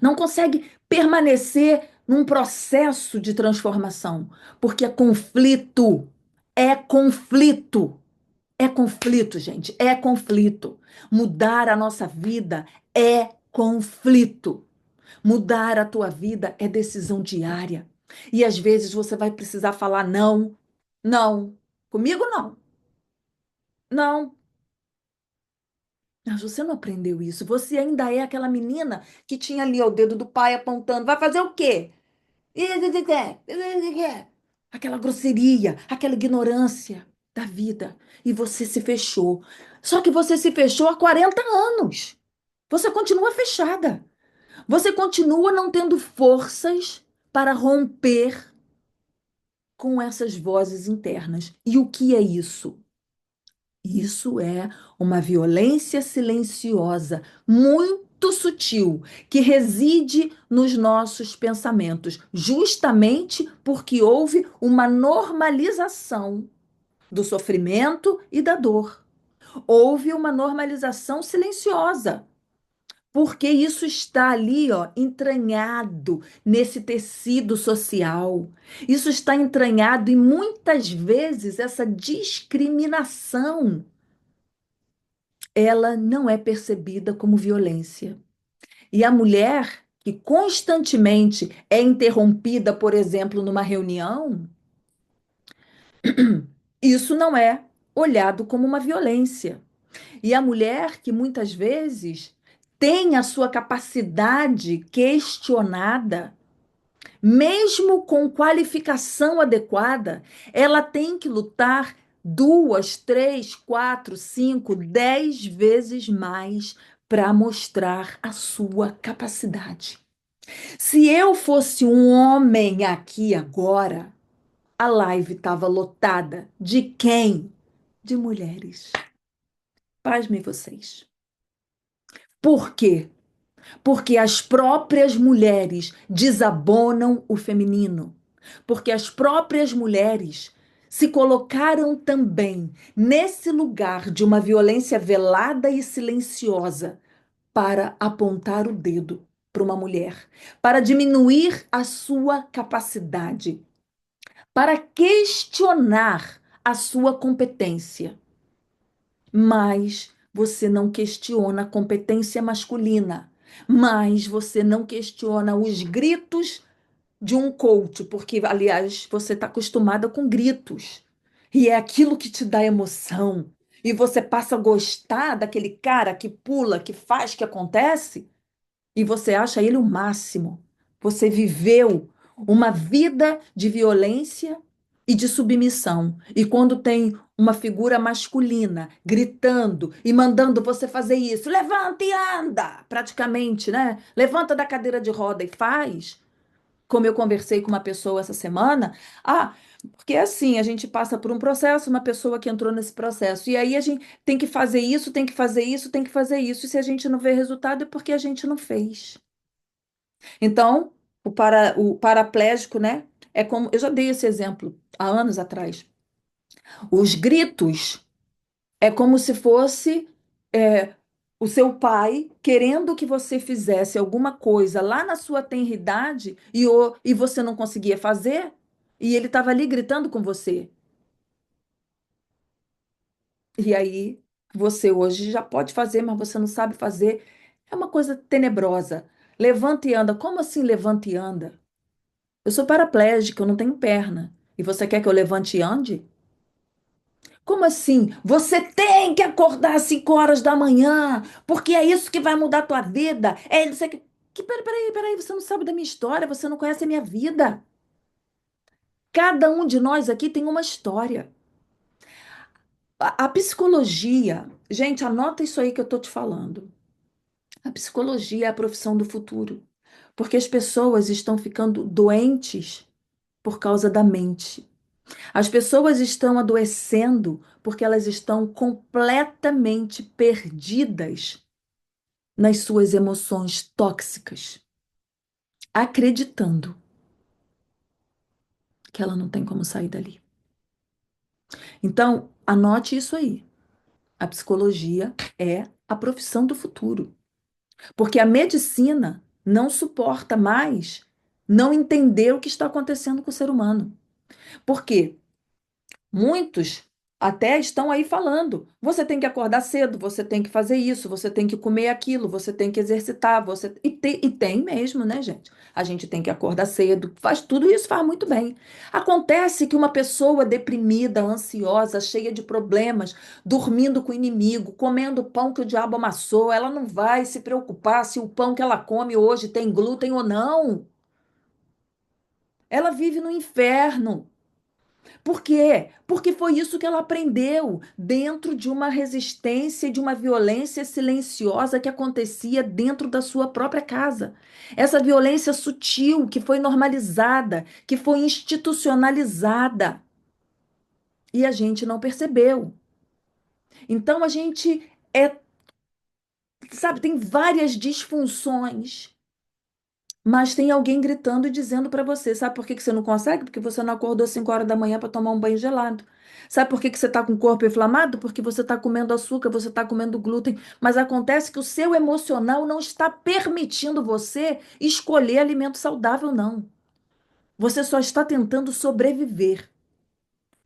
[SPEAKER 1] não conseguem permanecer num processo de transformação, porque é conflito, é conflito. É conflito, gente, é conflito. Mudar a nossa vida é conflito. Mudar a tua vida é decisão diária. E às vezes você vai precisar falar não, não. Comigo não. Não. Mas você não aprendeu isso. Você ainda é aquela menina que tinha ali ó, o dedo do pai apontando. Vai fazer o quê? Aquela grosseria, aquela ignorância da vida. E você se fechou. Só que você se fechou há 40 anos. Você continua fechada. Você continua não tendo forças para romper com essas vozes internas. E o que é isso? Isso é uma violência silenciosa, muito sutil, que reside nos nossos pensamentos, justamente porque houve uma normalização do sofrimento e da dor. Houve uma normalização silenciosa, porque isso está ali, ó, entranhado nesse tecido social. Isso está entranhado e muitas vezes essa discriminação ela não é percebida como violência. E a mulher que constantemente é interrompida, por exemplo, numa reunião, isso não é olhado como uma violência. E a mulher que muitas vezes tem a sua capacidade questionada, mesmo com qualificação adequada, ela tem que lutar 2, 3, 4, 5, 10 vezes mais para mostrar a sua capacidade. Se eu fosse um homem aqui agora, a live estava lotada. De quem? De mulheres. Pasmem vocês. Por quê? Porque as próprias mulheres desabonam o feminino. Porque as próprias mulheres se colocaram também nesse lugar de uma violência velada e silenciosa para apontar o dedo para uma mulher, para diminuir a sua capacidade, para questionar a sua competência. Mas você não questiona a competência masculina, mas você não questiona os gritos de um coach, porque, aliás, você está acostumada com gritos, e é aquilo que te dá emoção, e você passa a gostar daquele cara que pula, que faz, que acontece, e você acha ele o máximo. Você viveu uma vida de violência e de submissão. E quando tem uma figura masculina gritando e mandando você fazer isso, levanta e anda, praticamente, né? Levanta da cadeira de roda e faz. Como eu conversei com uma pessoa essa semana, porque assim, a gente passa por um processo, uma pessoa que entrou nesse processo, e aí a gente tem que fazer isso, tem que fazer isso, tem que fazer isso, e se a gente não vê resultado é porque a gente não fez. Então, o paraplégico, né? É como. Eu já dei esse exemplo há anos atrás. Os gritos é como se fosse é, o seu pai querendo que você fizesse alguma coisa lá na sua tenridade e você não conseguia fazer, e ele estava ali gritando com você. E aí você hoje já pode fazer, mas você não sabe fazer. É uma coisa tenebrosa. Levanta e anda. Como assim levanta e anda? Eu sou paraplégica, eu não tenho perna. E você quer que eu levante e ande? Como assim? Você tem que acordar às 5 horas da manhã, porque é isso que vai mudar a tua vida. É isso peraí, você não sabe da minha história, você não conhece a minha vida. Cada um de nós aqui tem uma história. A psicologia, gente, anota isso aí que eu tô te falando. A psicologia é a profissão do futuro, porque as pessoas estão ficando doentes por causa da mente. As pessoas estão adoecendo porque elas estão completamente perdidas nas suas emoções tóxicas, acreditando que ela não tem como sair dali. Então, anote isso aí. A psicologia é a profissão do futuro, porque a medicina não suporta mais não entender o que está acontecendo com o ser humano. Por quê? Muitos até estão aí falando: você tem que acordar cedo, você tem que fazer isso, você tem que comer aquilo, você tem que exercitar, e tem mesmo, né, gente? A gente tem que acordar cedo, faz tudo isso, faz muito bem. Acontece que uma pessoa deprimida, ansiosa, cheia de problemas, dormindo com o inimigo, comendo pão que o diabo amassou, ela não vai se preocupar se o pão que ela come hoje tem glúten ou não. Ela vive no inferno. Por quê? Porque foi isso que ela aprendeu dentro de uma resistência, de uma violência silenciosa que acontecia dentro da sua própria casa. Essa violência sutil que foi normalizada, que foi institucionalizada. E a gente não percebeu. Então a gente sabe, tem várias disfunções, mas tem alguém gritando e dizendo para você, sabe por que que você não consegue? Porque você não acordou 5 horas da manhã para tomar um banho gelado. Sabe por que que você está com o corpo inflamado? Porque você está comendo açúcar, você está comendo glúten, mas acontece que o seu emocional não está permitindo você escolher alimento saudável, não. Você só está tentando sobreviver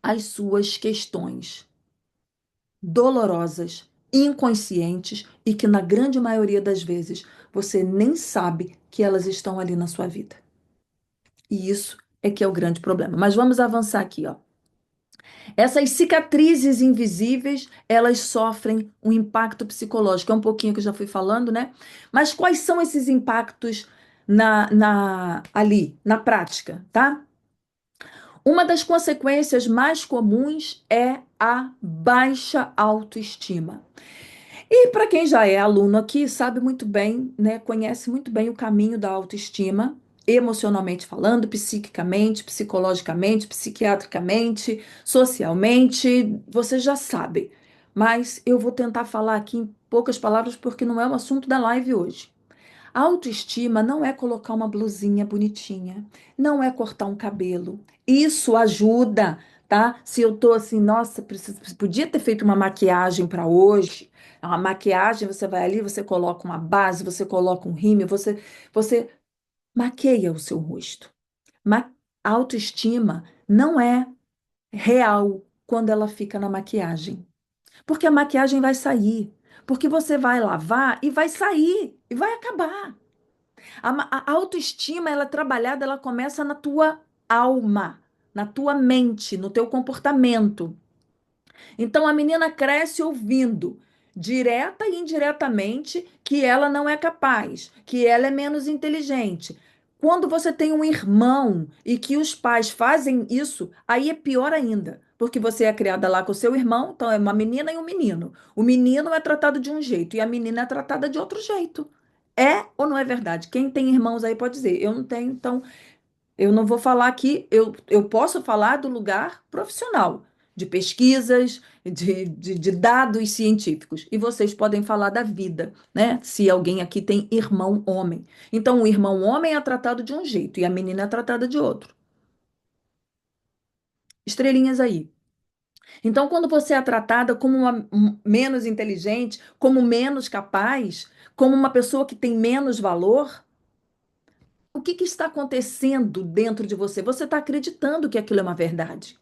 [SPEAKER 1] às suas questões dolorosas, inconscientes e que, na grande maioria das vezes, você nem sabe que elas estão ali na sua vida. E isso é que é o grande problema. Mas vamos avançar aqui, ó. Essas cicatrizes invisíveis, elas sofrem um impacto psicológico. É um pouquinho que eu já fui falando, né? Mas quais são esses impactos ali, na prática, tá? Uma das consequências mais comuns é a baixa autoestima. E para quem já é aluno aqui, sabe muito bem, né, conhece muito bem o caminho da autoestima, emocionalmente falando, psiquicamente, psicologicamente, psiquiatricamente, socialmente, você já sabe. Mas eu vou tentar falar aqui em poucas palavras porque não é o assunto da live hoje. A autoestima não é colocar uma blusinha bonitinha, não é cortar um cabelo. Isso ajuda, tá? Se eu tô assim, nossa, podia ter feito uma maquiagem para hoje. Uma maquiagem, você vai ali, você coloca uma base, você coloca um rímel, você maqueia o seu rosto. Ma a autoestima não é real quando ela fica na maquiagem, porque a maquiagem vai sair, porque você vai lavar e vai sair e vai acabar. A autoestima, ela é trabalhada, ela começa na tua alma, na tua mente, no teu comportamento. Então a menina cresce ouvindo, direta e indiretamente, que ela não é capaz, que ela é menos inteligente. Quando você tem um irmão e que os pais fazem isso, aí é pior ainda, porque você é criada lá com o seu irmão, então é uma menina e um menino. O menino é tratado de um jeito e a menina é tratada de outro jeito. É ou não é verdade? Quem tem irmãos aí pode dizer. Eu não tenho, então eu não vou falar aqui, eu posso falar do lugar profissional, de pesquisas, de dados científicos. E vocês podem falar da vida, né? Se alguém aqui tem irmão homem. Então, o irmão homem é tratado de um jeito e a menina é tratada de outro. Estrelinhas aí. Então, quando você é tratada como uma menos inteligente, como menos capaz, como uma pessoa que tem menos valor, o que que está acontecendo dentro de você? Você está acreditando que aquilo é uma verdade,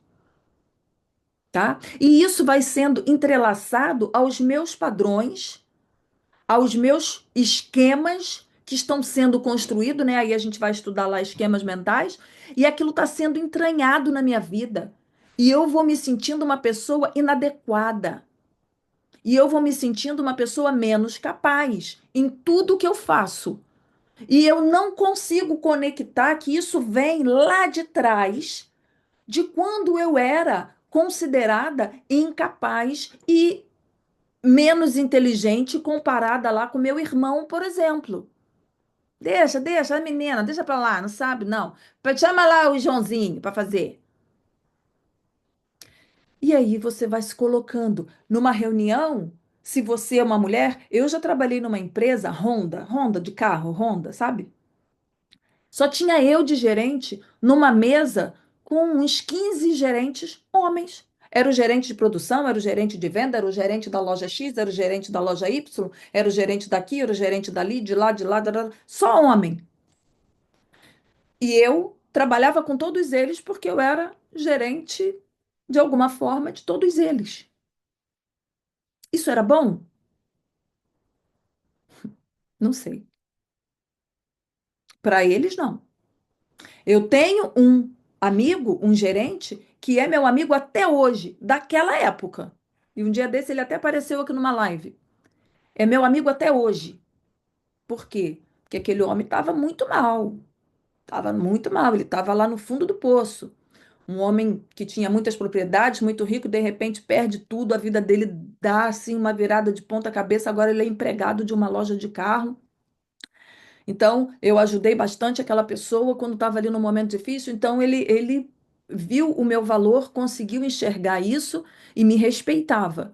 [SPEAKER 1] tá? E isso vai sendo entrelaçado aos meus padrões, aos meus esquemas que estão sendo construídos, né? Aí a gente vai estudar lá esquemas mentais, e aquilo está sendo entranhado na minha vida. E eu vou me sentindo uma pessoa inadequada. E eu vou me sentindo uma pessoa menos capaz em tudo que eu faço. E eu não consigo conectar que isso vem lá de trás, de quando eu era considerada incapaz e menos inteligente comparada lá com meu irmão, por exemplo. Deixa, a menina, deixa pra lá, não sabe, não. Chama lá o Joãozinho para fazer. E aí você vai se colocando numa reunião. Se você é uma mulher, eu já trabalhei numa empresa Honda de carro, Honda, sabe? Só tinha eu de gerente numa mesa com uns 15 gerentes homens. Era o gerente de produção, era o gerente de venda, era o gerente da loja X, era o gerente da loja Y, era o gerente daqui, era o gerente dali, de lá, só homem. E eu trabalhava com todos eles porque eu era gerente, de alguma forma, de todos eles. Isso era bom? Não sei. Para eles, não. Eu tenho um amigo, um gerente, que é meu amigo até hoje, daquela época. E um dia desse ele até apareceu aqui numa live. É meu amigo até hoje. Por quê? Porque aquele homem estava muito mal. Estava muito mal. Ele estava lá no fundo do poço. Um homem que tinha muitas propriedades, muito rico, de repente perde tudo, a vida dele dá assim uma virada de ponta cabeça. Agora ele é empregado de uma loja de carro. Então, eu ajudei bastante aquela pessoa quando estava ali no momento difícil. Então, ele viu o meu valor, conseguiu enxergar isso e me respeitava.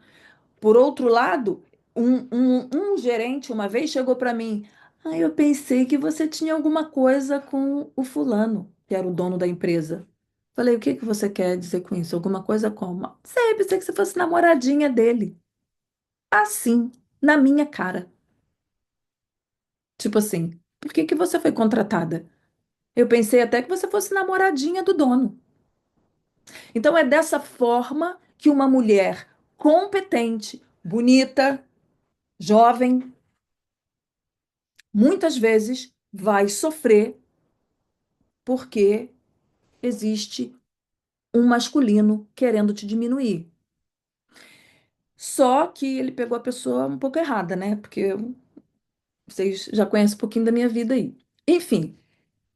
[SPEAKER 1] Por outro lado, um gerente uma vez chegou para mim. Ah, eu pensei que você tinha alguma coisa com o fulano, que era o dono da empresa. Falei, o que que você quer dizer com isso? Alguma coisa como? Sei, pensei que você fosse namoradinha dele. Assim, na minha cara. Tipo assim, por que que você foi contratada? Eu pensei até que você fosse namoradinha do dono. Então é dessa forma que uma mulher competente, bonita, jovem, muitas vezes vai sofrer porque existe um masculino querendo te diminuir. Só que ele pegou a pessoa um pouco errada, né? Porque vocês já conhecem um pouquinho da minha vida aí. Enfim,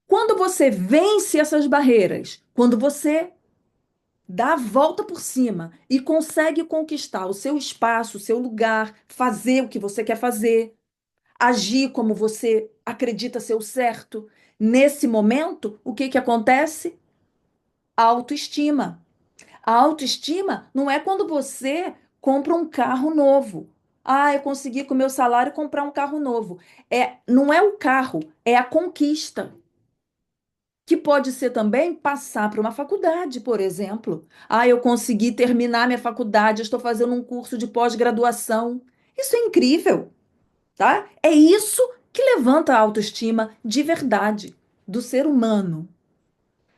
[SPEAKER 1] quando você vence essas barreiras, quando você dá a volta por cima e consegue conquistar o seu espaço, o seu lugar, fazer o que você quer fazer, agir como você acredita ser o certo, nesse momento, o que que acontece? Autoestima. A autoestima não é quando você compra um carro novo. Ah, eu consegui com o meu salário comprar um carro novo. Não é o carro, é a conquista. Que pode ser também passar para uma faculdade, por exemplo. Ah, eu consegui terminar minha faculdade, eu estou fazendo um curso de pós-graduação. Isso é incrível, tá? É isso que levanta a autoestima de verdade do ser humano.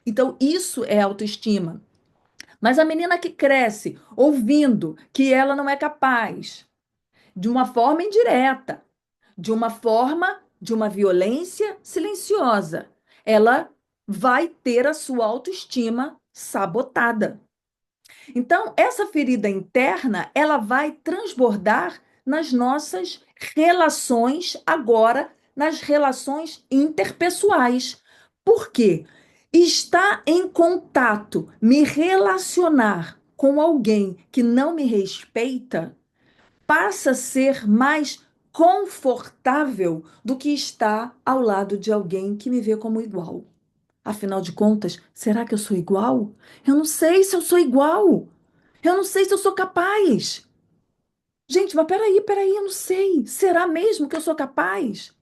[SPEAKER 1] Então, isso é autoestima. Mas a menina que cresce ouvindo que ela não é capaz, de uma forma indireta, de uma forma de uma violência silenciosa, ela vai ter a sua autoestima sabotada. Então, essa ferida interna, ela vai transbordar nas nossas relações agora, nas relações interpessoais. Por quê? Estar em contato, me relacionar com alguém que não me respeita, passa a ser mais confortável do que estar ao lado de alguém que me vê como igual. Afinal de contas, será que eu sou igual? Eu não sei se eu sou igual. Eu não sei se eu sou capaz. Gente, mas peraí, eu não sei. Será mesmo que eu sou capaz?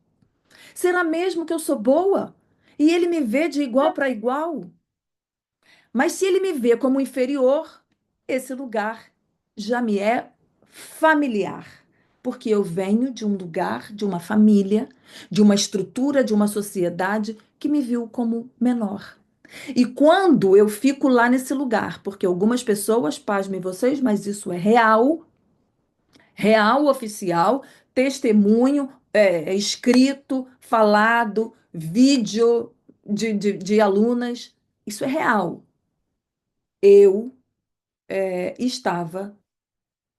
[SPEAKER 1] Será mesmo que eu sou boa? E ele me vê de igual para igual? Mas se ele me vê como inferior, esse lugar já me é familiar, porque eu venho de um lugar, de uma família, de uma estrutura, de uma sociedade que me viu como menor. E quando eu fico lá nesse lugar, porque algumas pessoas, pasmem vocês, mas isso é real, real oficial, testemunho, escrito, falado, vídeo de alunas, isso é real. Eu estava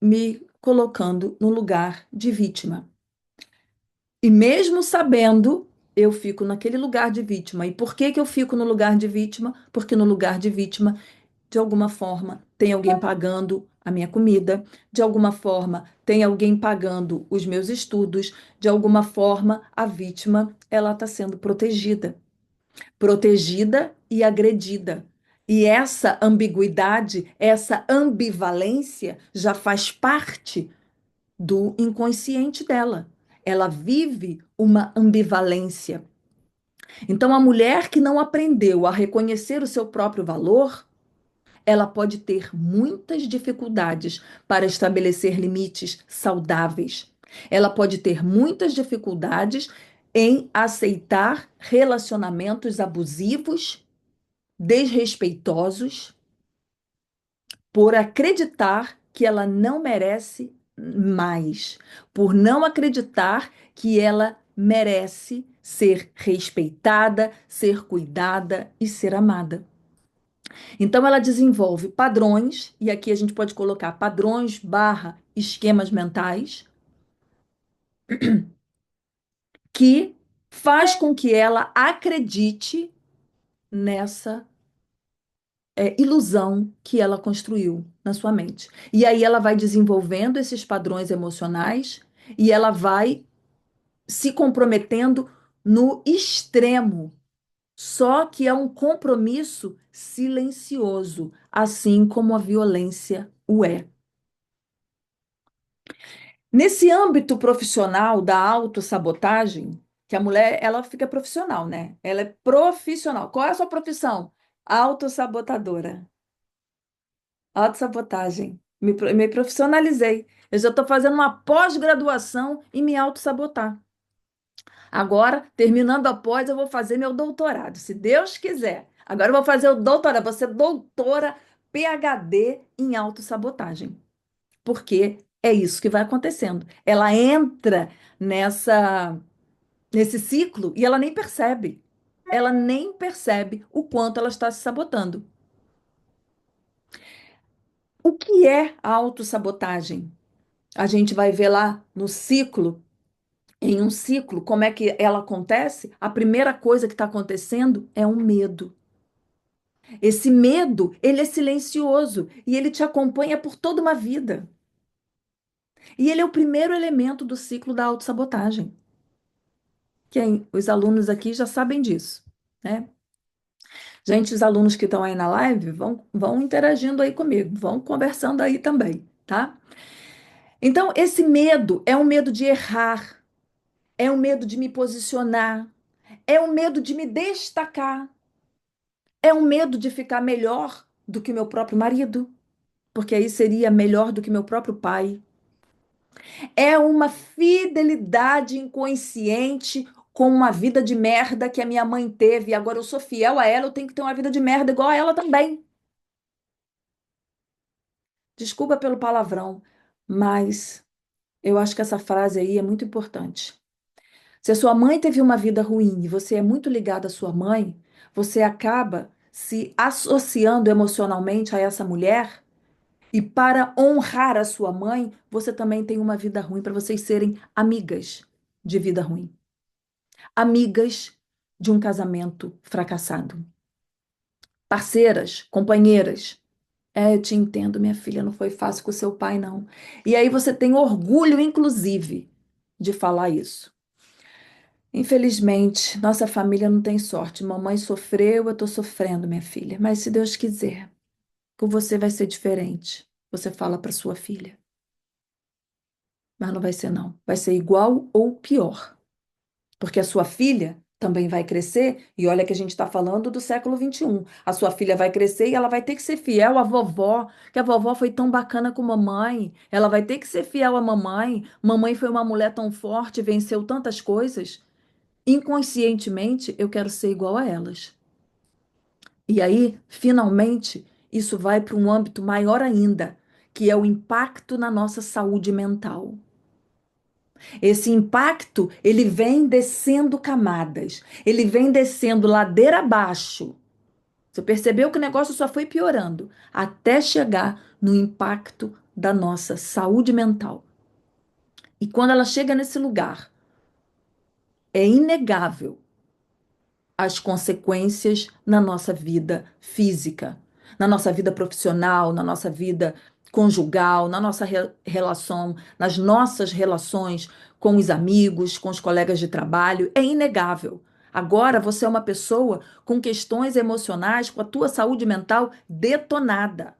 [SPEAKER 1] me colocando no lugar de vítima. E mesmo sabendo, eu fico naquele lugar de vítima. E por que que eu fico no lugar de vítima? Porque no lugar de vítima, de alguma forma, tem alguém pagando a minha comida, de alguma forma, tem alguém pagando os meus estudos, de alguma forma, a vítima, ela está sendo protegida. Protegida e agredida. E essa ambiguidade, essa ambivalência já faz parte do inconsciente dela. Ela vive uma ambivalência. Então, a mulher que não aprendeu a reconhecer o seu próprio valor, ela pode ter muitas dificuldades para estabelecer limites saudáveis. Ela pode ter muitas dificuldades em aceitar relacionamentos abusivos, desrespeitosos, por acreditar que ela não merece mais, por não acreditar que ela merece ser respeitada, ser cuidada e ser amada. Então ela desenvolve padrões, e aqui a gente pode colocar padrões barra esquemas mentais, que faz com que ela acredite nessa ilusão que ela construiu na sua mente. E aí ela vai desenvolvendo esses padrões emocionais e ela vai se comprometendo no extremo. Só que é um compromisso silencioso, assim como a violência o é. Nesse âmbito profissional da autossabotagem, que a mulher, ela fica profissional, né? Ela é profissional. Qual é a sua profissão? Autossabotadora. Autossabotagem. Me profissionalizei. Eu já estou fazendo uma pós-graduação em me autossabotar. Agora, terminando a pós, eu vou fazer meu doutorado, se Deus quiser. Agora eu vou fazer o doutorado, vou ser doutora PhD em autossabotagem. Porque é isso que vai acontecendo. Ela entra nessa nesse ciclo e ela nem percebe. Ela nem percebe o quanto ela está se sabotando. O que é a autossabotagem? A gente vai ver lá no ciclo, em um ciclo, como é que ela acontece. A primeira coisa que está acontecendo é um medo. Esse medo, ele é silencioso e ele te acompanha por toda uma vida. E ele é o primeiro elemento do ciclo da autossabotagem. Quem, os alunos aqui já sabem disso, né? Gente, os alunos que estão aí na live vão interagindo aí comigo, vão conversando aí também, tá? Então, esse medo é um medo de errar, é um medo de me posicionar, é um medo de me destacar, é um medo de ficar melhor do que meu próprio marido, porque aí seria melhor do que meu próprio pai. É uma fidelidade inconsciente com uma vida de merda que a minha mãe teve. E agora eu sou fiel a ela, eu tenho que ter uma vida de merda igual a ela também. Desculpa pelo palavrão, mas eu acho que essa frase aí é muito importante. Se a sua mãe teve uma vida ruim e você é muito ligado à sua mãe, você acaba se associando emocionalmente a essa mulher. E para honrar a sua mãe, você também tem uma vida ruim para vocês serem amigas de vida ruim. Amigas de um casamento fracassado. Parceiras, companheiras. É, eu te entendo, minha filha, não foi fácil com seu pai, não. E aí você tem orgulho, inclusive, de falar isso. Infelizmente, nossa família não tem sorte. Mamãe sofreu, eu tô sofrendo, minha filha. Mas se Deus quiser, com você vai ser diferente. Você fala para sua filha. Mas não vai ser, não. Vai ser igual ou pior. Porque a sua filha também vai crescer, e olha que a gente está falando do século XXI. A sua filha vai crescer e ela vai ter que ser fiel à vovó, que a vovó foi tão bacana com a mamãe. Ela vai ter que ser fiel à mamãe. Mamãe foi uma mulher tão forte, venceu tantas coisas. Inconscientemente, eu quero ser igual a elas. E aí, finalmente, isso vai para um âmbito maior ainda, que é o impacto na nossa saúde mental. Esse impacto, ele vem descendo camadas, ele vem descendo ladeira abaixo. Você percebeu que o negócio só foi piorando até chegar no impacto da nossa saúde mental. E quando ela chega nesse lugar, é inegável as consequências na nossa vida física, na nossa vida profissional, na nossa vida conjugal, na nossa relação, nas nossas relações com os amigos, com os colegas de trabalho, é inegável. Agora você é uma pessoa com questões emocionais, com a tua saúde mental detonada.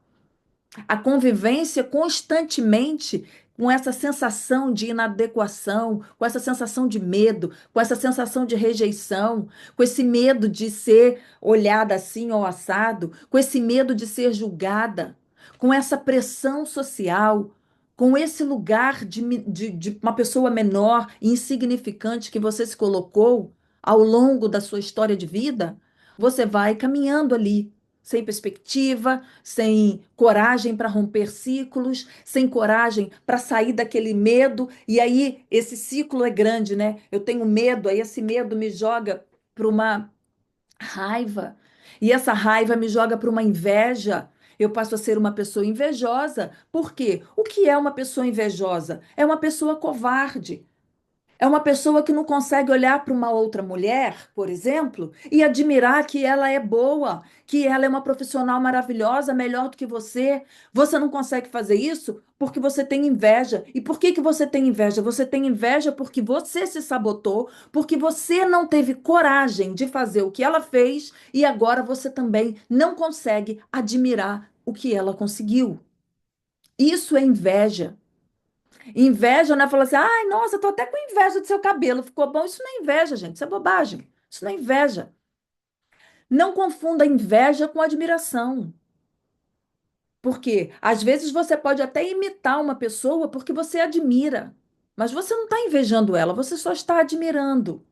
[SPEAKER 1] A convivência constantemente com essa sensação de inadequação, com essa sensação de medo, com essa sensação de rejeição, com esse medo de ser olhada assim ou assado, com esse medo de ser julgada, com essa pressão social, com esse lugar de uma pessoa menor, insignificante que você se colocou ao longo da sua história de vida, você vai caminhando ali sem perspectiva, sem coragem para romper ciclos, sem coragem para sair daquele medo. E aí esse ciclo é grande, né? Eu tenho medo, aí esse medo me joga para uma raiva. E essa raiva me joga para uma inveja. Eu passo a ser uma pessoa invejosa. Por quê? O que é uma pessoa invejosa? É uma pessoa covarde. É uma pessoa que não consegue olhar para uma outra mulher, por exemplo, e admirar que ela é boa, que ela é uma profissional maravilhosa, melhor do que você. Você não consegue fazer isso porque você tem inveja. E por que que você tem inveja? Você tem inveja porque você se sabotou, porque você não teve coragem de fazer o que ela fez e agora você também não consegue admirar o que ela conseguiu. Isso é inveja. Inveja não é falar assim, ai, nossa, tô até com inveja do seu cabelo, ficou bom. Isso não é inveja, gente, isso é bobagem. Isso não é inveja. Não confunda inveja com admiração. Porque às vezes você pode até imitar uma pessoa porque você admira, mas você não está invejando ela, você só está admirando.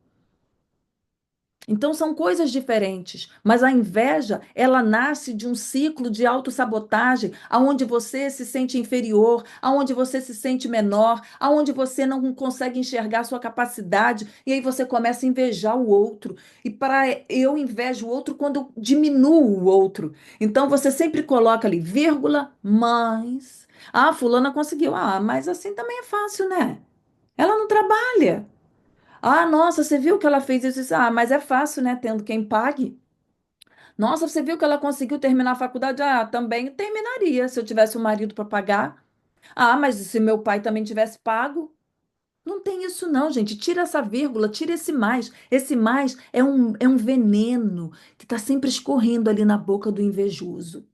[SPEAKER 1] Então são coisas diferentes, mas a inveja, ela nasce de um ciclo de autossabotagem, aonde você se sente inferior, aonde você se sente menor, aonde você não consegue enxergar a sua capacidade, e aí você começa a invejar o outro. E para eu invejo o outro quando eu diminuo o outro. Então você sempre coloca ali, vírgula, mas. Ah, fulana conseguiu. Ah, mas assim também é fácil, né? Ela não trabalha. Ah, nossa, você viu que ela fez isso? Ah, mas é fácil, né? Tendo quem pague. Nossa, você viu que ela conseguiu terminar a faculdade? Ah, também terminaria se eu tivesse um marido para pagar. Ah, mas se meu pai também tivesse pago? Não tem isso não, gente. Tira essa vírgula, tira esse mais. Esse mais é um veneno que está sempre escorrendo ali na boca do invejoso.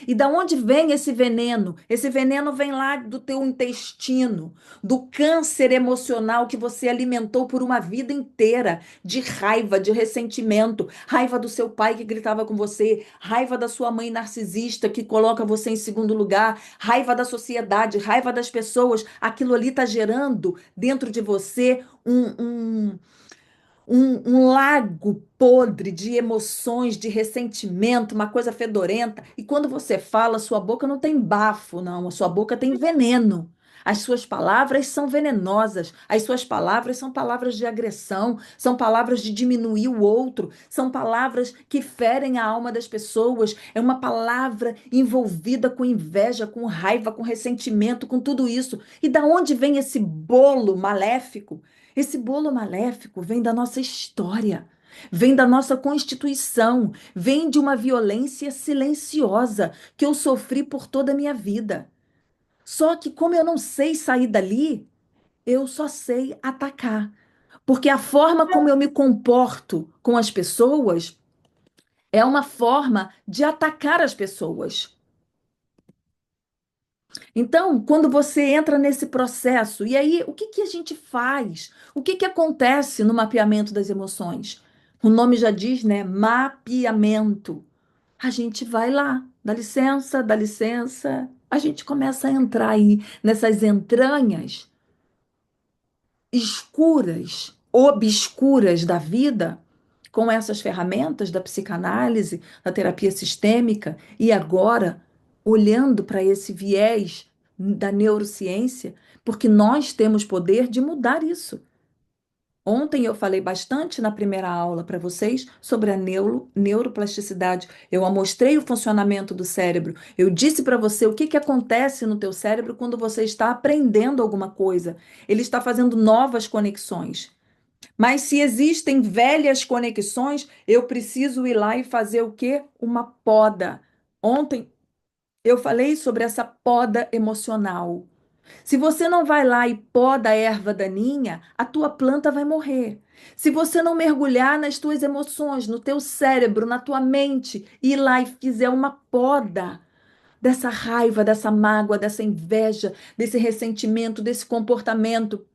[SPEAKER 1] E da onde vem esse veneno? Esse veneno vem lá do teu intestino, do câncer emocional que você alimentou por uma vida inteira, de raiva, de ressentimento, raiva do seu pai que gritava com você, raiva da sua mãe narcisista que coloca você em segundo lugar, raiva da sociedade, raiva das pessoas. Aquilo ali está gerando dentro de você um lago podre de emoções, de ressentimento, uma coisa fedorenta. E quando você fala, sua boca não tem bafo, não, a sua boca tem veneno. As suas palavras são venenosas, as suas palavras são palavras de agressão, são palavras de diminuir o outro, são palavras que ferem a alma das pessoas. É uma palavra envolvida com inveja, com raiva, com ressentimento, com tudo isso. E da onde vem esse bolo maléfico? Esse bolo maléfico vem da nossa história, vem da nossa constituição, vem de uma violência silenciosa que eu sofri por toda a minha vida. Só que, como eu não sei sair dali, eu só sei atacar. Porque a forma como eu me comporto com as pessoas é uma forma de atacar as pessoas. Então, quando você entra nesse processo, e aí o que que a gente faz? O que que acontece no mapeamento das emoções? O nome já diz, né? Mapeamento. A gente vai lá, dá licença, dá licença. A gente começa a entrar aí nessas entranhas escuras, obscuras da vida, com essas ferramentas da psicanálise, da terapia sistêmica, e agora olhando para esse viés da neurociência, porque nós temos poder de mudar isso. Ontem eu falei bastante na primeira aula para vocês sobre a neuroplasticidade. Eu mostrei o funcionamento do cérebro. Eu disse para você o que que acontece no teu cérebro quando você está aprendendo alguma coisa. Ele está fazendo novas conexões. Mas se existem velhas conexões, eu preciso ir lá e fazer o quê? Uma poda. Ontem eu falei sobre essa poda emocional. Se você não vai lá e poda a erva daninha, a tua planta vai morrer. Se você não mergulhar nas tuas emoções, no teu cérebro, na tua mente, e ir lá e fizer uma poda dessa raiva, dessa mágoa, dessa inveja, desse ressentimento, desse comportamento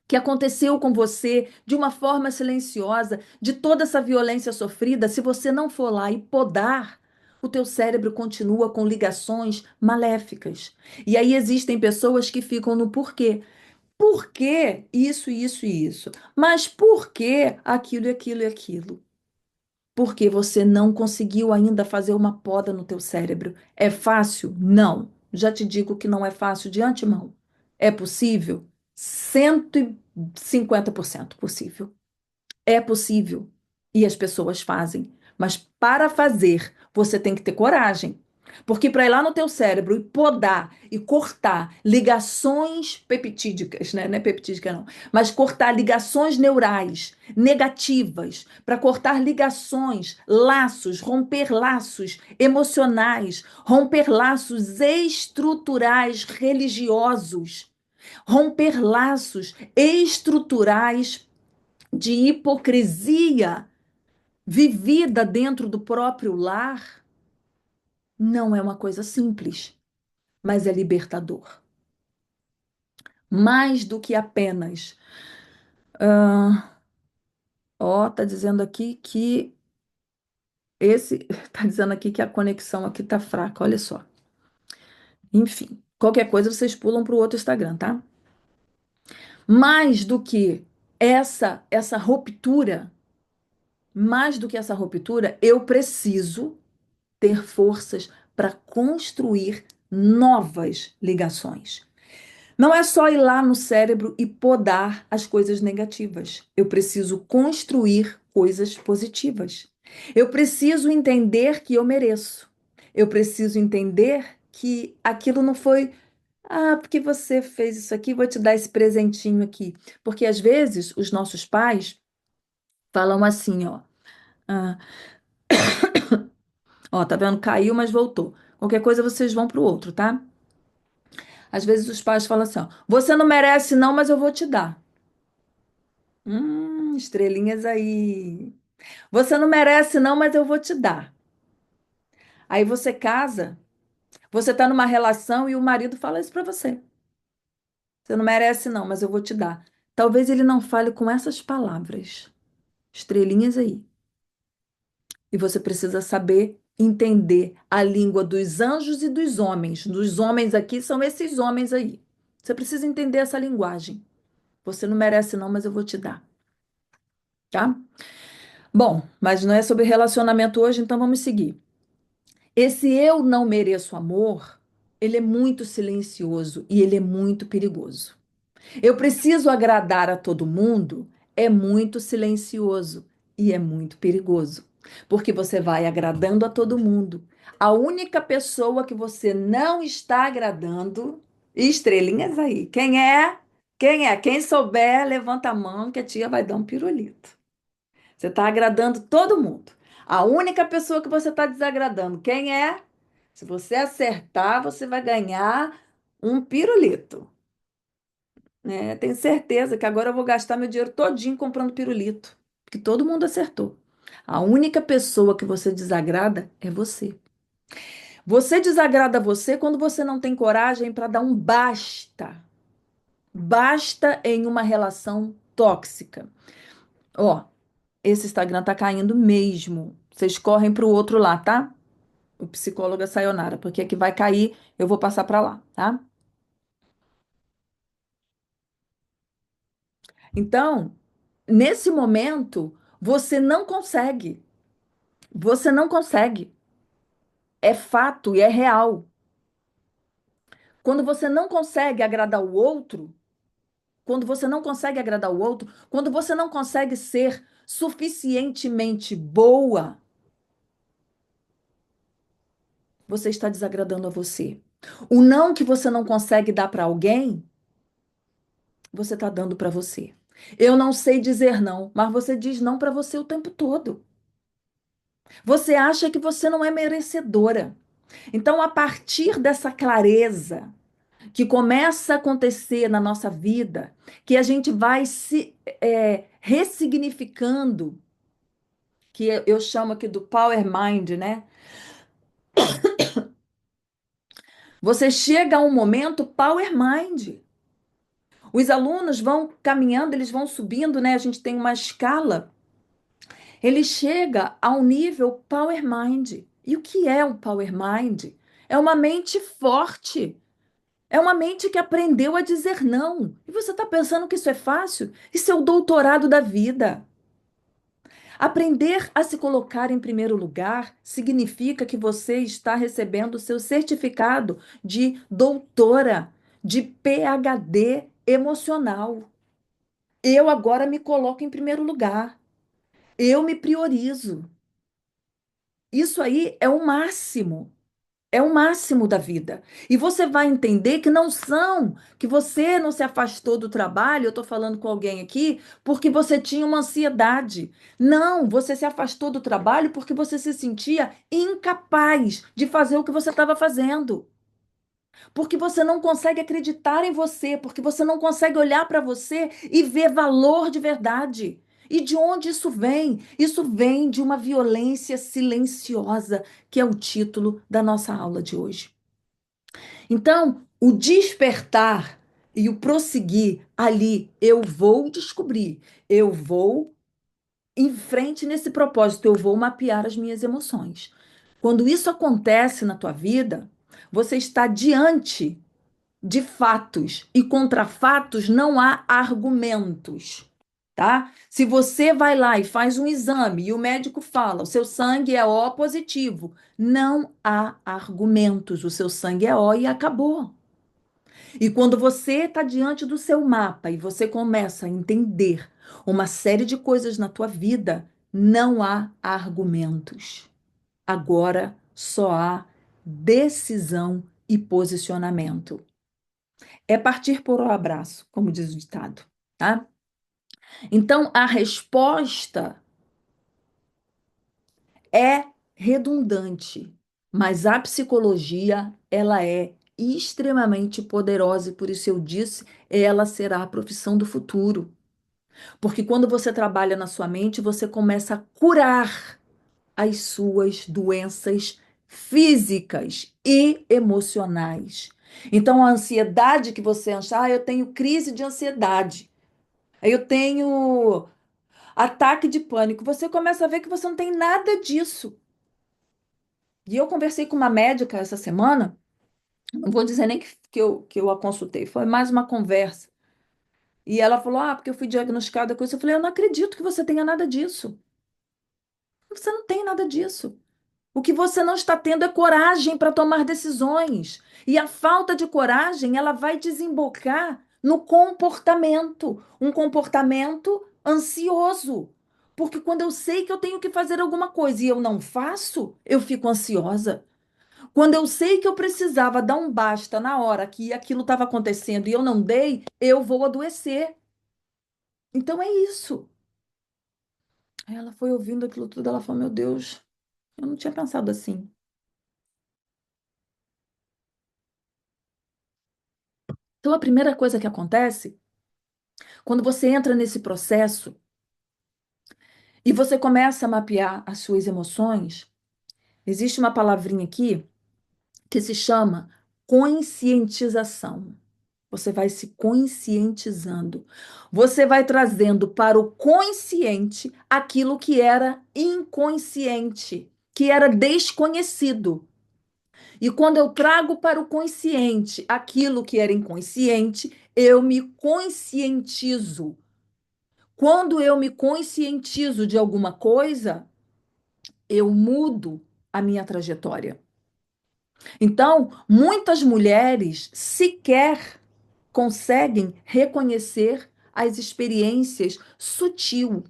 [SPEAKER 1] que aconteceu com você de uma forma silenciosa, de toda essa violência sofrida, se você não for lá e podar, o teu cérebro continua com ligações maléficas. E aí existem pessoas que ficam no porquê. Por que isso, isso e isso? Mas por que aquilo e aquilo e aquilo? Porque você não conseguiu ainda fazer uma poda no teu cérebro. É fácil? Não. Já te digo que não é fácil de antemão. É possível? 150% possível. É possível. E as pessoas fazem. Mas para fazer, você tem que ter coragem. Porque para ir lá no teu cérebro e podar e cortar ligações peptídicas, né? Não é peptídica, não, mas cortar ligações neurais negativas, para cortar ligações, laços, romper laços emocionais, romper laços estruturais religiosos, romper laços estruturais de hipocrisia vivida dentro do próprio lar, não é uma coisa simples, mas é libertador. Mais do que apenas. Ó, tá dizendo aqui que esse. Tá dizendo aqui que a conexão aqui tá fraca, olha só. Enfim, qualquer coisa vocês pulam para o outro Instagram, tá? Mais do que essa ruptura, mais do que essa ruptura, eu preciso ter forças para construir novas ligações. Não é só ir lá no cérebro e podar as coisas negativas. Eu preciso construir coisas positivas. Eu preciso entender que eu mereço. Eu preciso entender que aquilo não foi, ah, porque você fez isso aqui, vou te dar esse presentinho aqui. Porque às vezes os nossos pais falam assim, ó, ah, ó, tá vendo? Caiu, mas voltou. Qualquer coisa vocês vão pro outro, tá? Às vezes os pais falam assim, ó, você não merece não, mas eu vou te dar. Estrelinhas aí. Você não merece, não, mas eu vou te dar. Aí você casa, você tá numa relação e o marido fala isso pra você. Você não merece, não, mas eu vou te dar. Talvez ele não fale com essas palavras. Estrelinhas aí. E você precisa saber entender a língua dos anjos e dos homens. Dos homens aqui são esses homens aí. Você precisa entender essa linguagem. Você não merece, não, mas eu vou te dar. Tá? Bom, mas não é sobre relacionamento hoje, então vamos seguir. Esse eu não mereço amor, ele é muito silencioso e ele é muito perigoso. Eu preciso agradar a todo mundo, é muito silencioso e é muito perigoso. Porque você vai agradando a todo mundo. A única pessoa que você não está agradando, estrelinhas aí. Quem é? Quem é? Quem souber, levanta a mão que a tia vai dar um pirulito. Você está agradando todo mundo. A única pessoa que você está desagradando, quem é? Se você acertar, você vai ganhar um pirulito. Né? Tenho certeza que agora eu vou gastar meu dinheiro todinho comprando pirulito, porque todo mundo acertou. A única pessoa que você desagrada é você. Você desagrada você quando você não tem coragem para dar um basta. Basta em uma relação tóxica. Ó, esse Instagram tá caindo mesmo. Vocês correm pro outro lá, tá? O psicólogo Sayonara, porque aqui vai cair, eu vou passar para lá, tá? Então, nesse momento, você não consegue. Você não consegue. É fato e é real. Quando você não consegue agradar o outro, quando você não consegue agradar o outro, quando você não consegue ser suficientemente boa, você está desagradando a você. O não que você não consegue dar para alguém, você está dando para você. Eu não sei dizer não, mas você diz não para você o tempo todo. Você acha que você não é merecedora. Então, a partir dessa clareza que começa a acontecer na nossa vida, que a gente vai se ressignificando, que eu chamo aqui do Power Mind, né? Você chega a um momento Power Mind. Os alunos vão caminhando, eles vão subindo, né? A gente tem uma escala. Ele chega ao nível Power Mind. E o que é um Power Mind? É uma mente forte. É uma mente que aprendeu a dizer não. E você está pensando que isso é fácil? Isso é o doutorado da vida. Aprender a se colocar em primeiro lugar significa que você está recebendo o seu certificado de doutora, de PhD emocional. Eu agora me coloco em primeiro lugar. Eu me priorizo. Isso aí é o máximo. É o máximo da vida. E você vai entender que não são, que você não se afastou do trabalho, eu estou falando com alguém aqui, porque você tinha uma ansiedade. Não, você se afastou do trabalho porque você se sentia incapaz de fazer o que você estava fazendo. Porque você não consegue acreditar em você, porque você não consegue olhar para você e ver valor de verdade. E de onde isso vem? Isso vem de uma violência silenciosa, que é o título da nossa aula de hoje. Então, o despertar E o prosseguir ali, eu vou descobrir, eu vou em frente nesse propósito, eu vou mapear as minhas emoções. Quando isso acontece na tua vida, você está diante de fatos e contra fatos não há argumentos, tá? Se você vai lá e faz um exame e o médico fala, o seu sangue é O positivo, não há argumentos, o seu sangue é O e acabou. E quando você está diante do seu mapa e você começa a entender uma série de coisas na tua vida, não há argumentos. Agora só há decisão e posicionamento. É partir por o abraço, como diz o ditado, tá? Então a resposta é redundante, mas a psicologia, ela é extremamente poderosa e por isso eu disse, ela será a profissão do futuro. Porque quando você trabalha na sua mente, você começa a curar as suas doenças físicas e emocionais. Então, a ansiedade que você acha, eu tenho crise de ansiedade, eu tenho ataque de pânico, você começa a ver que você não tem nada disso. E eu conversei com uma médica essa semana, não vou dizer nem que eu a consultei, foi mais uma conversa. E ela falou: porque eu fui diagnosticada com isso. Eu falei: eu não acredito que você tenha nada disso. Você não tem nada disso. O que você não está tendo é coragem para tomar decisões. E a falta de coragem, ela vai desembocar no comportamento, um comportamento ansioso. Porque quando eu sei que eu tenho que fazer alguma coisa e eu não faço, eu fico ansiosa. Quando eu sei que eu precisava dar um basta na hora que aquilo estava acontecendo e eu não dei, eu vou adoecer. Então é isso. Aí ela foi ouvindo aquilo tudo, ela falou: Meu Deus, eu não tinha pensado assim. Então a primeira coisa que acontece, quando você entra nesse processo e você começa a mapear as suas emoções, existe uma palavrinha aqui que se chama conscientização. Você vai se conscientizando. Você vai trazendo para o consciente aquilo que era inconsciente, que era desconhecido. E quando eu trago para o consciente aquilo que era inconsciente, eu me conscientizo. Quando eu me conscientizo de alguma coisa, eu mudo a minha trajetória. Então, muitas mulheres sequer conseguem reconhecer as experiências sutil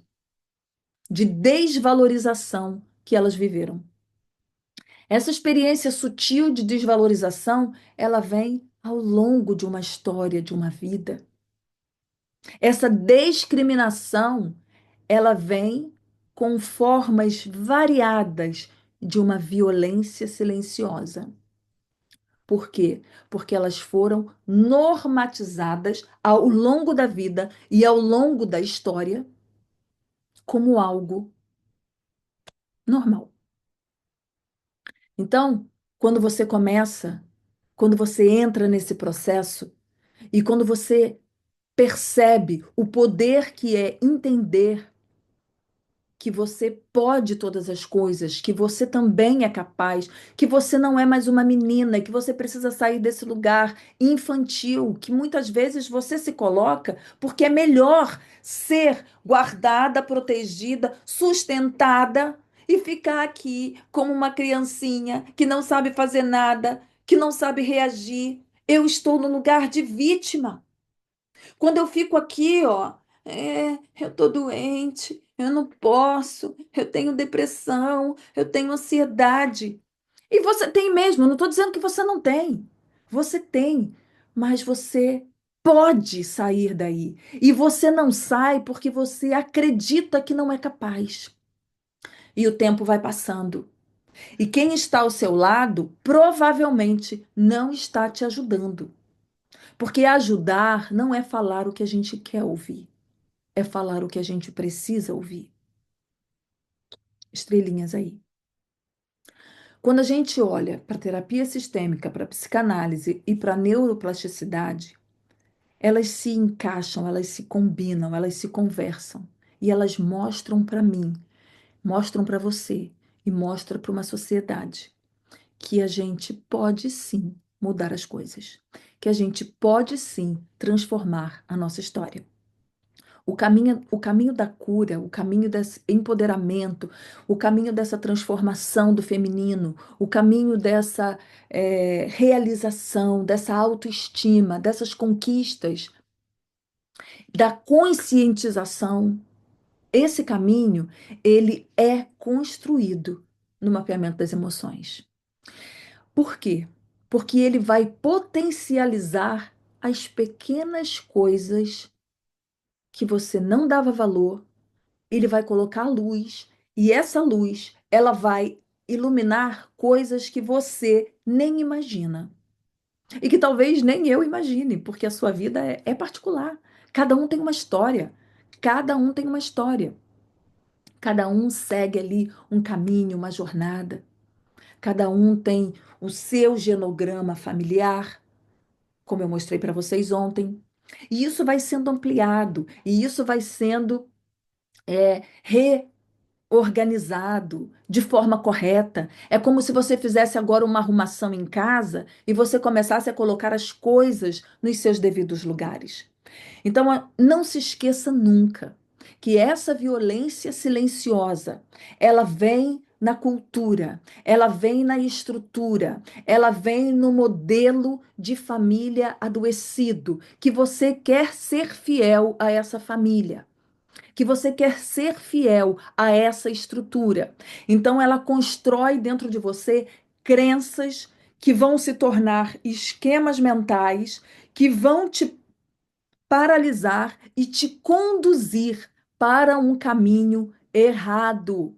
[SPEAKER 1] de desvalorização que elas viveram. Essa experiência sutil de desvalorização, ela vem ao longo de uma história, de uma vida. Essa discriminação, ela vem com formas variadas de uma violência silenciosa. Por quê? Porque elas foram normatizadas ao longo da vida e ao longo da história como algo normal. Então, quando você começa, quando você entra nesse processo e quando você percebe o poder que é entender que você pode todas as coisas, que você também é capaz, que você não é mais uma menina, que você precisa sair desse lugar infantil, que muitas vezes você se coloca porque é melhor ser guardada, protegida, sustentada e ficar aqui como uma criancinha que não sabe fazer nada, que não sabe reagir. Eu estou no lugar de vítima. Quando eu fico aqui, ó, eu tô doente, eu não posso, eu tenho depressão, eu tenho ansiedade. E você tem mesmo, eu não estou dizendo que você não tem. Você tem, mas você pode sair daí. E você não sai porque você acredita que não é capaz. E o tempo vai passando. E quem está ao seu lado provavelmente não está te ajudando. Porque ajudar não é falar o que a gente quer ouvir, é falar o que a gente precisa ouvir. Estrelinhas aí. Quando a gente olha para terapia sistêmica, para psicanálise e para neuroplasticidade, elas se encaixam, elas se combinam, elas se conversam e elas mostram para mim, mostram para você e mostram para uma sociedade que a gente pode sim mudar as coisas, que a gente pode sim transformar a nossa história. O caminho da cura, o caminho desse empoderamento, o caminho dessa transformação do feminino, o caminho dessa realização, dessa autoestima, dessas conquistas, da conscientização, esse caminho, ele é construído no mapeamento das emoções. Por quê? Porque ele vai potencializar as pequenas coisas que você não dava valor, ele vai colocar a luz, e essa luz, ela vai iluminar coisas que você nem imagina. E que talvez nem eu imagine, porque a sua vida é particular. Cada um tem uma história. Cada um tem uma história. Cada um segue ali um caminho, uma jornada. Cada um tem o seu genograma familiar, como eu mostrei para vocês ontem. E isso vai sendo ampliado, e isso vai sendo reorganizado de forma correta. É como se você fizesse agora uma arrumação em casa e você começasse a colocar as coisas nos seus devidos lugares. Então, não se esqueça nunca que essa violência silenciosa, ela vem na cultura, ela vem na estrutura, ela vem no modelo de família adoecido, que você quer ser fiel a essa família, que você quer ser fiel a essa estrutura. Então, ela constrói dentro de você crenças que vão se tornar esquemas mentais que vão te paralisar e te conduzir para um caminho errado.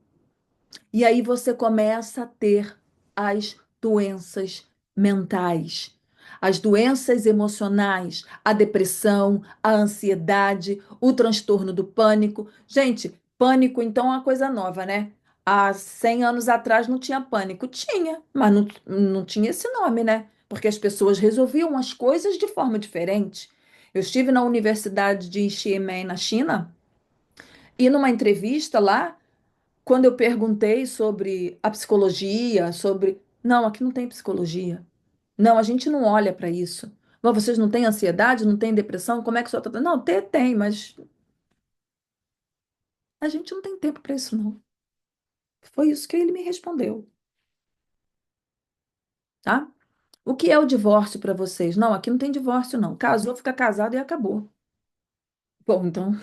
[SPEAKER 1] E aí você começa a ter as doenças mentais, as doenças emocionais, a depressão, a ansiedade, o transtorno do pânico. Gente, pânico então é uma coisa nova, né? Há 100 anos atrás não tinha pânico. Tinha, mas não tinha esse nome, né? Porque as pessoas resolviam as coisas de forma diferente. Eu estive na Universidade de Xiamen, na China, e numa entrevista lá, quando eu perguntei sobre a psicologia, sobre. Não, aqui não tem psicologia. Não, a gente não olha para isso. Bom, vocês não têm ansiedade, não têm depressão? Como é que o senhor está? Não, tem, mas a gente não tem tempo para isso, não. Foi isso que ele me respondeu, tá? O que é o divórcio para vocês? Não, aqui não tem divórcio, não. Casou, fica casado e acabou. Bom, então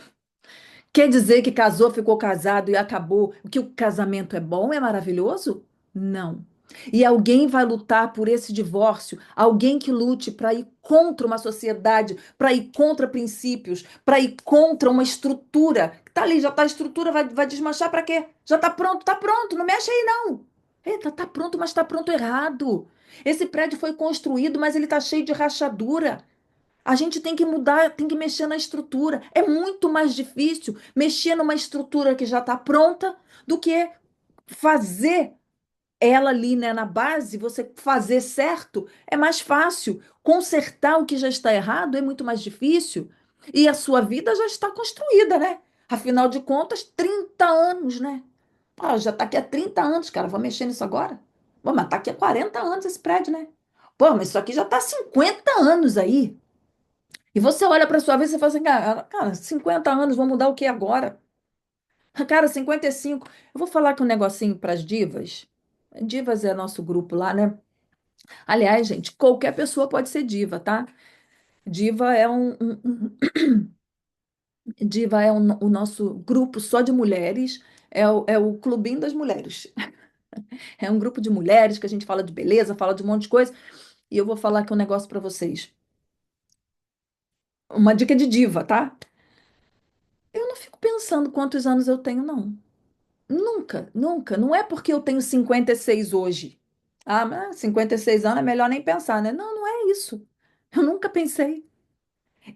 [SPEAKER 1] quer dizer que casou, ficou casado e acabou, que o casamento é bom, é maravilhoso? Não. E alguém vai lutar por esse divórcio, alguém que lute para ir contra uma sociedade, para ir contra princípios, para ir contra uma estrutura. Tá ali, já tá a estrutura, vai desmanchar para quê? Já tá pronto, não mexe aí não. Eita, tá pronto, mas tá pronto errado. Esse prédio foi construído, mas ele tá cheio de rachadura. A gente tem que mudar, tem que mexer na estrutura. É muito mais difícil mexer numa estrutura que já está pronta do que fazer ela ali, né, na base, você fazer certo é mais fácil. Consertar o que já está errado é muito mais difícil. E a sua vida já está construída, né? Afinal de contas, 30 anos, né? Ah, já está aqui há 30 anos, cara. Vou mexer nisso agora? Pô, mas está aqui há 40 anos esse prédio, né? Pô, mas isso aqui já está há 50 anos aí. E você olha para sua vida e você fala assim, cara, 50 anos, vou mudar o que agora? Cara, 55. Eu vou falar aqui um negocinho para as divas. Divas é nosso grupo lá, né? Aliás, gente, qualquer pessoa pode ser diva, tá? Diva é diva é o nosso grupo só de mulheres, é o clubinho das mulheres. É um grupo de mulheres que a gente fala de beleza, fala de um monte de coisa. E eu vou falar aqui um negócio para vocês. Uma dica de diva, tá? Eu não fico pensando quantos anos eu tenho, não. Nunca, nunca. Não é porque eu tenho 56 hoje. Ah, mas 56 anos é melhor nem pensar, né? Não, não é isso. Eu nunca pensei.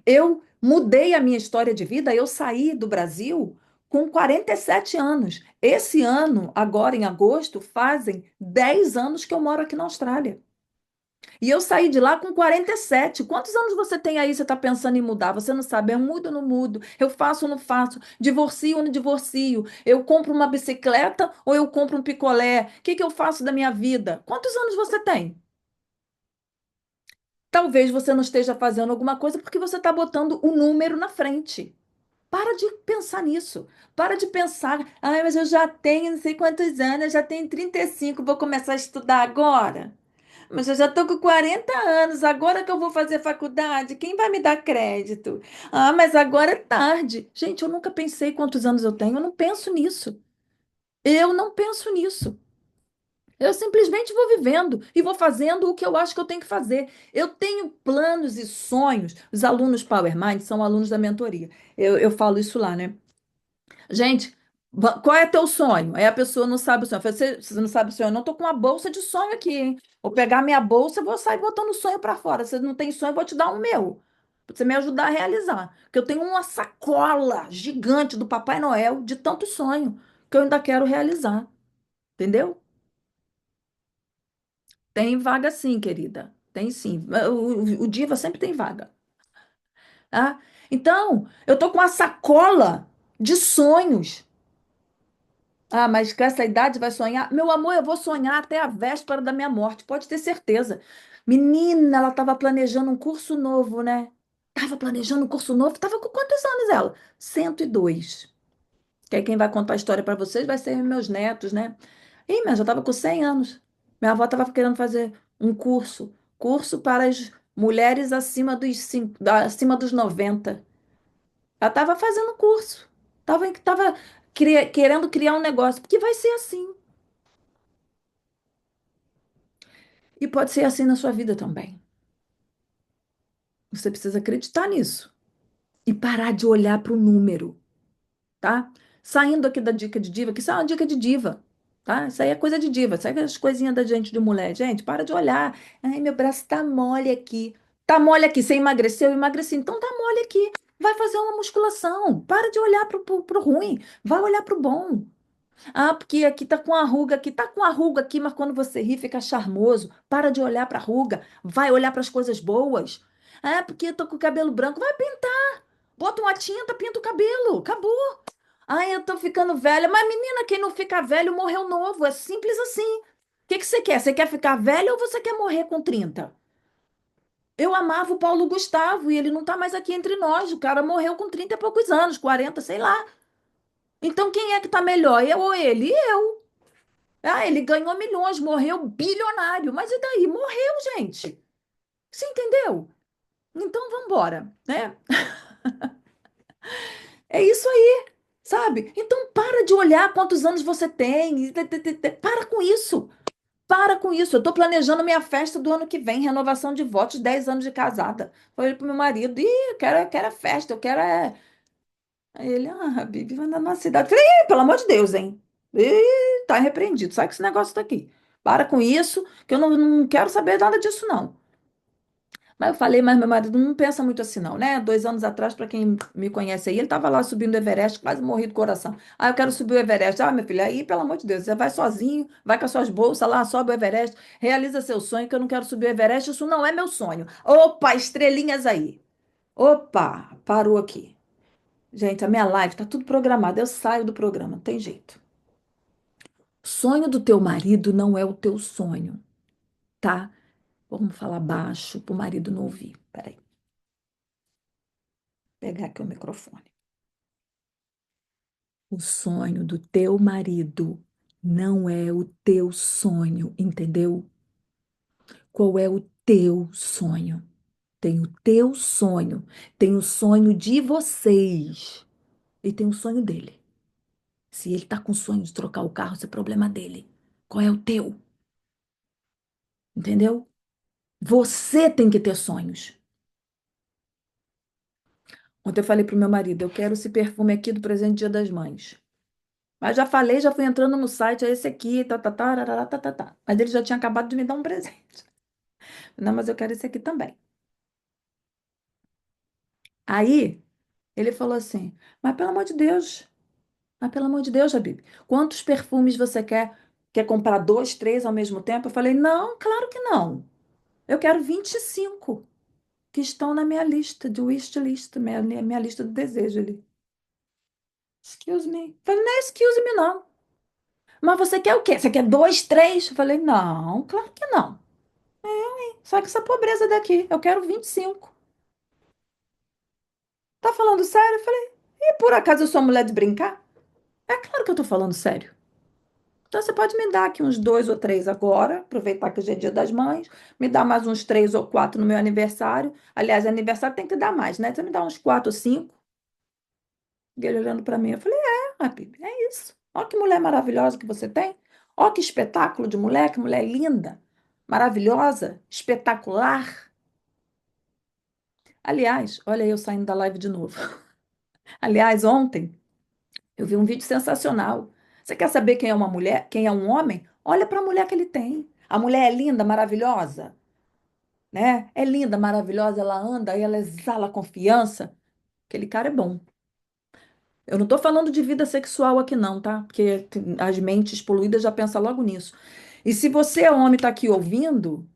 [SPEAKER 1] Eu mudei a minha história de vida, eu saí do Brasil com 47 anos. Esse ano, agora em agosto, fazem 10 anos que eu moro aqui na Austrália. E eu saí de lá com 47. Quantos anos você tem aí? Você está pensando em mudar? Você não sabe, eu mudo ou não mudo? Eu faço ou não faço? Divorcio ou não divorcio? Eu compro uma bicicleta ou eu compro um picolé? O que que eu faço da minha vida? Quantos anos você tem? Talvez você não esteja fazendo alguma coisa porque você está botando o número na frente. Para de pensar nisso. Para de pensar, ai, mas eu já tenho não sei quantos anos, eu já tenho 35, vou começar a estudar agora. Mas eu já estou com 40 anos, agora que eu vou fazer faculdade, quem vai me dar crédito? Ah, mas agora é tarde. Gente, eu nunca pensei quantos anos eu tenho, eu não penso nisso. Eu não penso nisso. Eu simplesmente vou vivendo e vou fazendo o que eu acho que eu tenho que fazer. Eu tenho planos e sonhos. Os alunos Power Mind são alunos da mentoria. Eu falo isso lá, né? Gente, qual é teu sonho? Aí a pessoa não sabe o sonho. Eu falei, você não sabe o sonho? Eu não tô com uma bolsa de sonho aqui, hein? Vou pegar minha bolsa e vou sair botando o sonho para fora. Você não tem sonho, eu vou te dar o meu. Pra você me ajudar a realizar. Porque eu tenho uma sacola gigante do Papai Noel de tanto sonho que eu ainda quero realizar. Entendeu? Tem vaga sim, querida. Tem sim. O Diva sempre tem vaga. Tá? Então, eu tô com uma sacola de sonhos. Ah, mas com essa idade vai sonhar? Meu amor, eu vou sonhar até a véspera da minha morte, pode ter certeza. Menina, ela estava planejando um curso novo, né? Estava planejando um curso novo. Estava com quantos anos ela? 102. Que aí quem vai contar a história para vocês vai ser meus netos, né? Ih, mas já estava com 100 anos. Minha avó estava querendo fazer um curso para as mulheres acima dos 90. Ela estava fazendo curso. Tava querendo criar um negócio, porque vai ser assim. E pode ser assim na sua vida também. Você precisa acreditar nisso e parar de olhar para o número, tá? Saindo aqui da dica de diva, que isso é uma dica de diva, tá? Isso aí é coisa de diva, isso aí é as coisinhas da gente de mulher. Gente, para de olhar. Ai, meu braço tá mole aqui. Tá mole aqui. Você emagreceu? Eu emagreci. Então tá mole aqui. Vai fazer uma musculação. Para de olhar pro ruim. Vai olhar pro bom. Ah, porque aqui tá com arruga, aqui tá com arruga aqui, mas quando você ri fica charmoso. Para de olhar para ruga, vai olhar para as coisas boas. Ah, porque eu tô com o cabelo branco, vai pintar. Bota uma tinta, pinta o cabelo. Acabou. Ah, eu tô ficando velha. Mas menina, quem não fica velho morreu novo, é simples assim. O que que você quer? Você quer ficar velha ou você quer morrer com 30? Eu amava o Paulo Gustavo e ele não tá mais aqui entre nós. O cara morreu com 30 e poucos anos, 40, sei lá. Então quem é que tá melhor? Eu ou ele? Eu. Ah, ele ganhou milhões, morreu bilionário. Mas e daí? Morreu, gente. Você entendeu? Então vamos embora, né? É isso aí, sabe? Então para de olhar quantos anos você tem. Para com isso. Para com isso. Eu tô planejando minha festa do ano que vem, renovação de votos, 10 anos de casada. Falei pro meu marido, eu quero é festa, eu quero é. Aí ele, Bibi, vai andar na cidade. Falei, pelo amor de Deus, hein? Ih, tá repreendido, sai com esse negócio daqui. Para com isso, que eu não quero saber nada disso, não. Mas eu falei, mas meu marido não pensa muito assim, não, né? 2 anos atrás, para quem me conhece aí, ele estava lá subindo o Everest, quase morri do coração. Ah, eu quero subir o Everest. Ah, meu filho, aí, pelo amor de Deus, você vai sozinho, vai com as suas bolsas lá, sobe o Everest, realiza seu sonho, que eu não quero subir o Everest, isso não é meu sonho. Opa, estrelinhas aí. Opa, parou aqui. Gente, a minha live tá tudo programado, eu saio do programa, não tem jeito. Sonho do teu marido não é o teu sonho, tá? Vamos falar baixo pro marido não ouvir. Peraí, pegar aqui o microfone. O sonho do teu marido não é o teu sonho, entendeu? Qual é o teu sonho? Tem o teu sonho, tem o sonho de vocês e tem o sonho dele. Se ele tá com sonho de trocar o carro, isso é problema dele. Qual é o teu? Entendeu? Você tem que ter sonhos. Ontem eu falei pro meu marido, eu quero esse perfume aqui do presente Dia das Mães. Mas já falei, já fui entrando no site, é esse aqui, tá. Mas ele já tinha acabado de me dar um presente. Não, mas eu quero esse aqui também. Aí ele falou assim: Mas pelo amor de Deus, mas pelo amor de Deus, Habib, quantos perfumes você quer? Quer comprar dois, três ao mesmo tempo? Eu falei: Não, claro que não. Eu quero 25 que estão na minha lista de wish list, minha lista do desejo ali. Excuse me. Eu falei, não é excuse me, não. Mas você quer o quê? Você quer dois, três? Eu falei, não, claro que não. Só que essa pobreza daqui, eu quero 25. Tá falando sério? Eu falei, e por acaso eu sou mulher de brincar? É claro que eu tô falando sério. Então você pode me dar aqui uns dois ou três agora, aproveitar que hoje é dia das mães, me dá mais uns três ou quatro no meu aniversário. Aliás, aniversário tem que dar mais, né? Você me dá uns quatro ou cinco. E ele olhando para mim, eu falei, Habib, é isso. Olha que mulher maravilhosa que você tem. Olha que espetáculo de mulher, que mulher linda, maravilhosa, espetacular. Aliás, olha eu saindo da live de novo. Aliás, ontem eu vi um vídeo sensacional. Você quer saber quem é uma mulher, quem é um homem? Olha para a mulher que ele tem. A mulher é linda, maravilhosa, né? É linda, maravilhosa, ela anda e ela exala confiança. Aquele cara é bom. Eu não estou falando de vida sexual aqui, não, tá? Porque as mentes poluídas já pensam logo nisso. E se você é homem e está aqui ouvindo,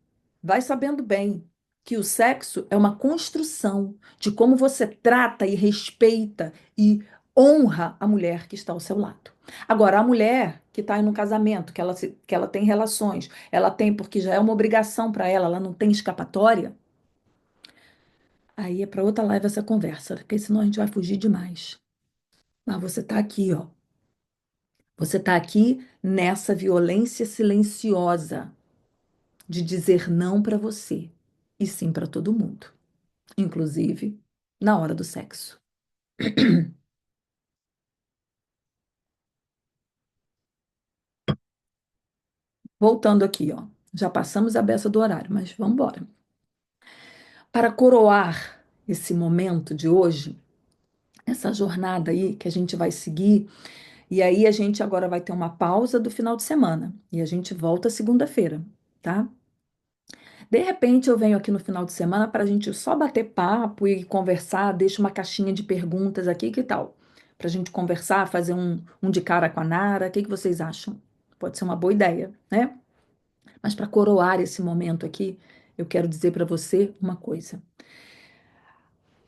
[SPEAKER 1] vai sabendo bem que o sexo é uma construção de como você trata e respeita e honra a mulher que está ao seu lado. Agora, a mulher que está em um casamento, que ela tem relações, ela tem porque já é uma obrigação para ela, ela não tem escapatória, aí é para outra live essa conversa, porque senão a gente vai fugir demais. Mas você está aqui, ó. Você está aqui nessa violência silenciosa de dizer não para você e sim para todo mundo, inclusive na hora do sexo. Voltando aqui, ó. Já passamos a beça do horário, mas vamos embora. Para coroar esse momento de hoje, essa jornada aí que a gente vai seguir, e aí a gente agora vai ter uma pausa do final de semana e a gente volta segunda-feira, tá? De repente, eu venho aqui no final de semana para a gente só bater papo e conversar, deixo uma caixinha de perguntas aqui, que tal? Para a gente conversar, fazer um de cara com a Nara, o que que vocês acham? Pode ser uma boa ideia, né? Mas para coroar esse momento aqui, eu quero dizer para você uma coisa.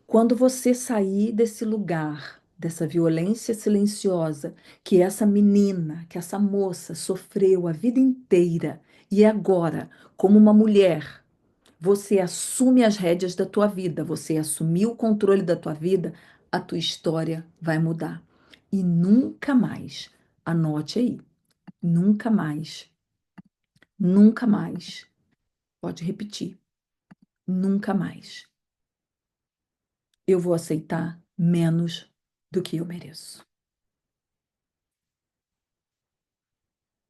[SPEAKER 1] Quando você sair desse lugar, dessa violência silenciosa, que essa menina, que essa moça sofreu a vida inteira, e agora, como uma mulher, você assume as rédeas da tua vida, você assumiu o controle da tua vida, a tua história vai mudar. E nunca mais, anote aí, nunca mais, nunca mais, pode repetir, nunca mais eu vou aceitar menos do que eu mereço.